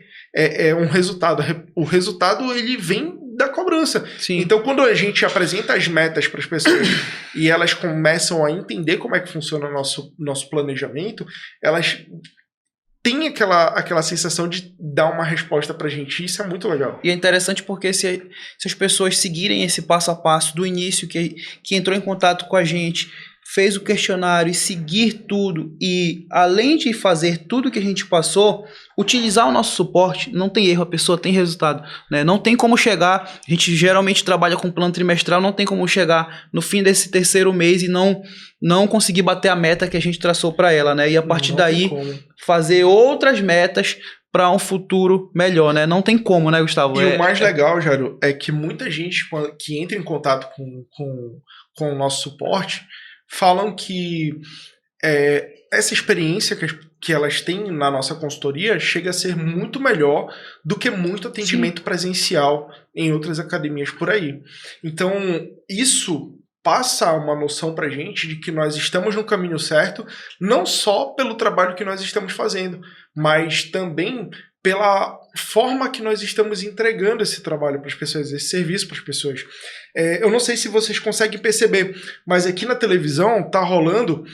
um resultado. O resultado, ele vem da cobrança. Sim. Então, quando a gente apresenta as metas para as pessoas e elas começam a entender como é que funciona o nosso planejamento, elas têm aquela sensação de dar uma resposta pra gente. Isso é muito legal. E é interessante porque se as pessoas seguirem esse passo a passo do início, que entrou em contato com a gente, fez o questionário e seguir tudo, e além de fazer tudo que a gente passou, utilizar o nosso suporte, não tem erro, a pessoa tem resultado, né? Não tem como chegar, a gente geralmente trabalha com plano trimestral, não tem como chegar no fim desse terceiro mês e não conseguir bater a meta que a gente traçou para ela, né? E a partir daí fazer outras metas para um futuro melhor, né? Não tem como, né, Gustavo? E o mais legal, Jairo, é que muita gente que entra em contato com o nosso suporte falam que essa experiência que elas têm na nossa consultoria chega a ser muito melhor do que muito atendimento presencial em outras academias por aí. Então, isso passa uma noção pra gente de que nós estamos no caminho certo, não só pelo trabalho que nós estamos fazendo, mas também pela forma que nós estamos entregando esse trabalho para as pessoas, esse serviço para as pessoas. Eu não sei se vocês conseguem perceber, mas aqui na televisão tá rolando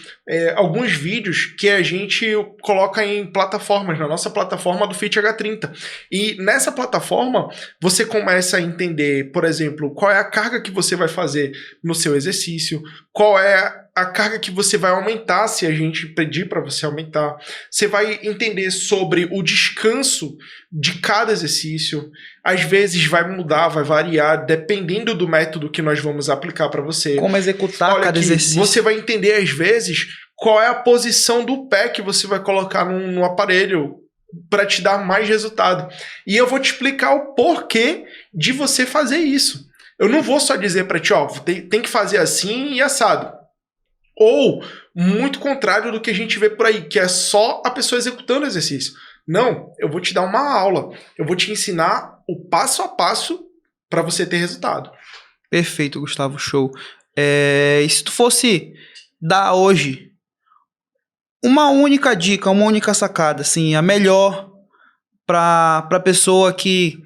alguns vídeos que a gente coloca em plataformas, na nossa plataforma do Fit H30. E nessa plataforma você começa a entender, por exemplo, qual é a carga que você vai fazer no seu exercício, qual é a carga que você vai aumentar se a gente pedir para você aumentar. Você vai entender sobre o descanso de cada exercício. Às vezes vai mudar, vai variar, dependendo do método que nós vamos aplicar para você. Como executar cada exercício. Você vai entender, às vezes, qual é a posição do pé que você vai colocar no aparelho para te dar mais resultado. E eu vou te explicar o porquê de você fazer isso. Eu não vou só dizer para ti, tem que fazer assim e assado. Ou, muito contrário do que a gente vê por aí, que é só a pessoa executando o exercício. Não, eu vou te dar uma aula. Eu vou te ensinar o passo a passo para você ter resultado. Perfeito, Gustavo, show. E se tu fosse dar hoje uma única dica, uma única sacada, assim, a melhor para a pessoa que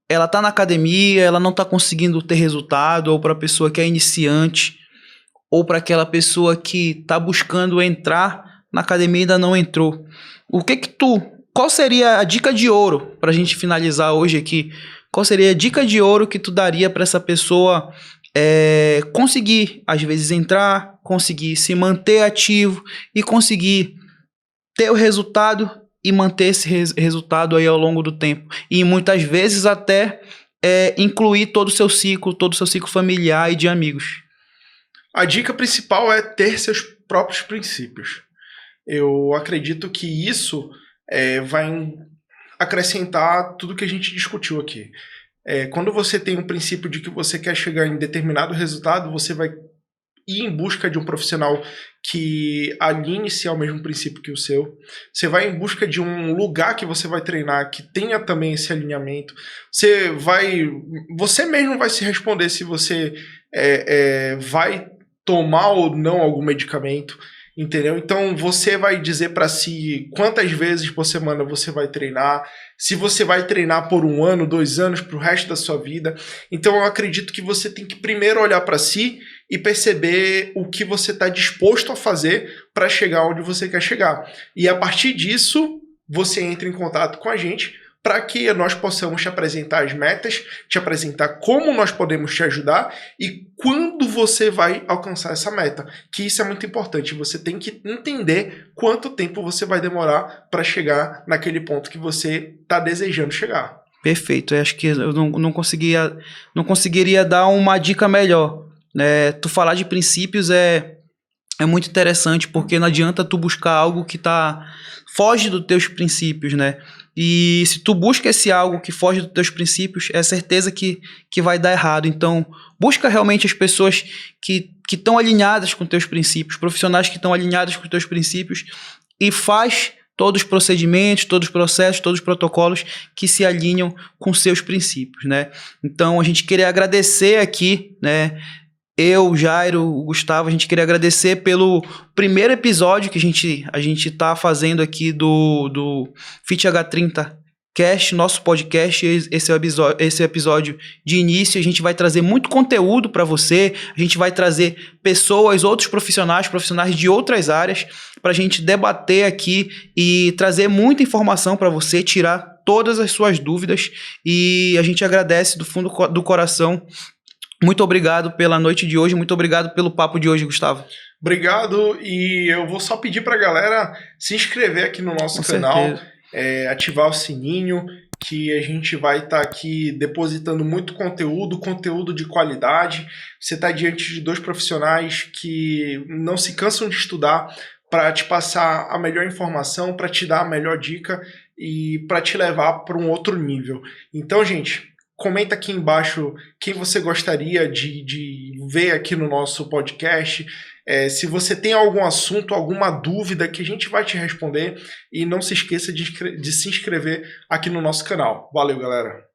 ela tá na academia, ela não tá conseguindo ter resultado, ou para a pessoa que é iniciante, ou para aquela pessoa que tá buscando entrar na academia e ainda não entrou. Qual seria a dica de ouro para a gente finalizar hoje aqui? Qual seria a dica de ouro que tu daria para essa pessoa conseguir, às vezes, entrar, conseguir se manter ativo e conseguir ter o resultado e manter esse resultado aí ao longo do tempo? E muitas vezes até incluir todo o seu ciclo familiar e de amigos. A dica principal é ter seus próprios princípios. Eu acredito que isso vai acrescentar tudo que a gente discutiu aqui. Quando você tem um princípio de que você quer chegar em determinado resultado, você vai ir em busca de um profissional que alinhe-se ao mesmo princípio que o seu. Você vai em busca de um lugar que você vai treinar que tenha também esse alinhamento. Você mesmo vai se responder se você vai tomar ou não algum medicamento. Entendeu? Então você vai dizer para si quantas vezes por semana você vai treinar, se você vai treinar por 1 ano, 2 anos, para o resto da sua vida. Então eu acredito que você tem que primeiro olhar para si e perceber o que você está disposto a fazer para chegar onde você quer chegar. E a partir disso, você entra em contato com a gente para que nós possamos te apresentar as metas, te apresentar como nós podemos te ajudar e quando você vai alcançar essa meta. Que isso é muito importante. Você tem que entender quanto tempo você vai demorar para chegar naquele ponto que você está desejando chegar. Perfeito. Eu acho que eu não conseguiria dar uma dica melhor. Tu falar de princípios é muito interessante, porque não adianta tu buscar algo que foge dos teus princípios, né? E se tu busca esse algo que foge dos teus princípios, é certeza que vai dar errado. Então, busca realmente as pessoas que estão alinhadas com teus princípios, profissionais que estão alinhados com teus princípios, e faz todos os procedimentos, todos os processos, todos os protocolos que se alinham com seus princípios, né? Então, a gente queria agradecer aqui, né, eu, Jairo, o Gustavo, a gente queria agradecer pelo primeiro episódio que a gente tá fazendo aqui do Fit H30 Cast, nosso podcast. Esse episódio de início. A gente vai trazer muito conteúdo para você, a gente vai trazer pessoas, outros profissionais de outras áreas, para a gente debater aqui e trazer muita informação para você, tirar todas as suas dúvidas, e a gente agradece do fundo do coração. Muito obrigado pela noite de hoje, muito obrigado pelo papo de hoje, Gustavo. Obrigado, e eu vou só pedir pra galera se inscrever aqui no nosso canal, ativar o sininho, que a gente vai estar aqui depositando muito conteúdo de qualidade. Você está diante de dois profissionais que não se cansam de estudar para te passar a melhor informação, para te dar a melhor dica e para te levar para um outro nível. Então, gente, comenta aqui embaixo quem você gostaria de ver aqui no nosso podcast. Se você tem algum assunto, alguma dúvida, que a gente vai te responder. E não se esqueça de se inscrever aqui no nosso canal. Valeu, galera!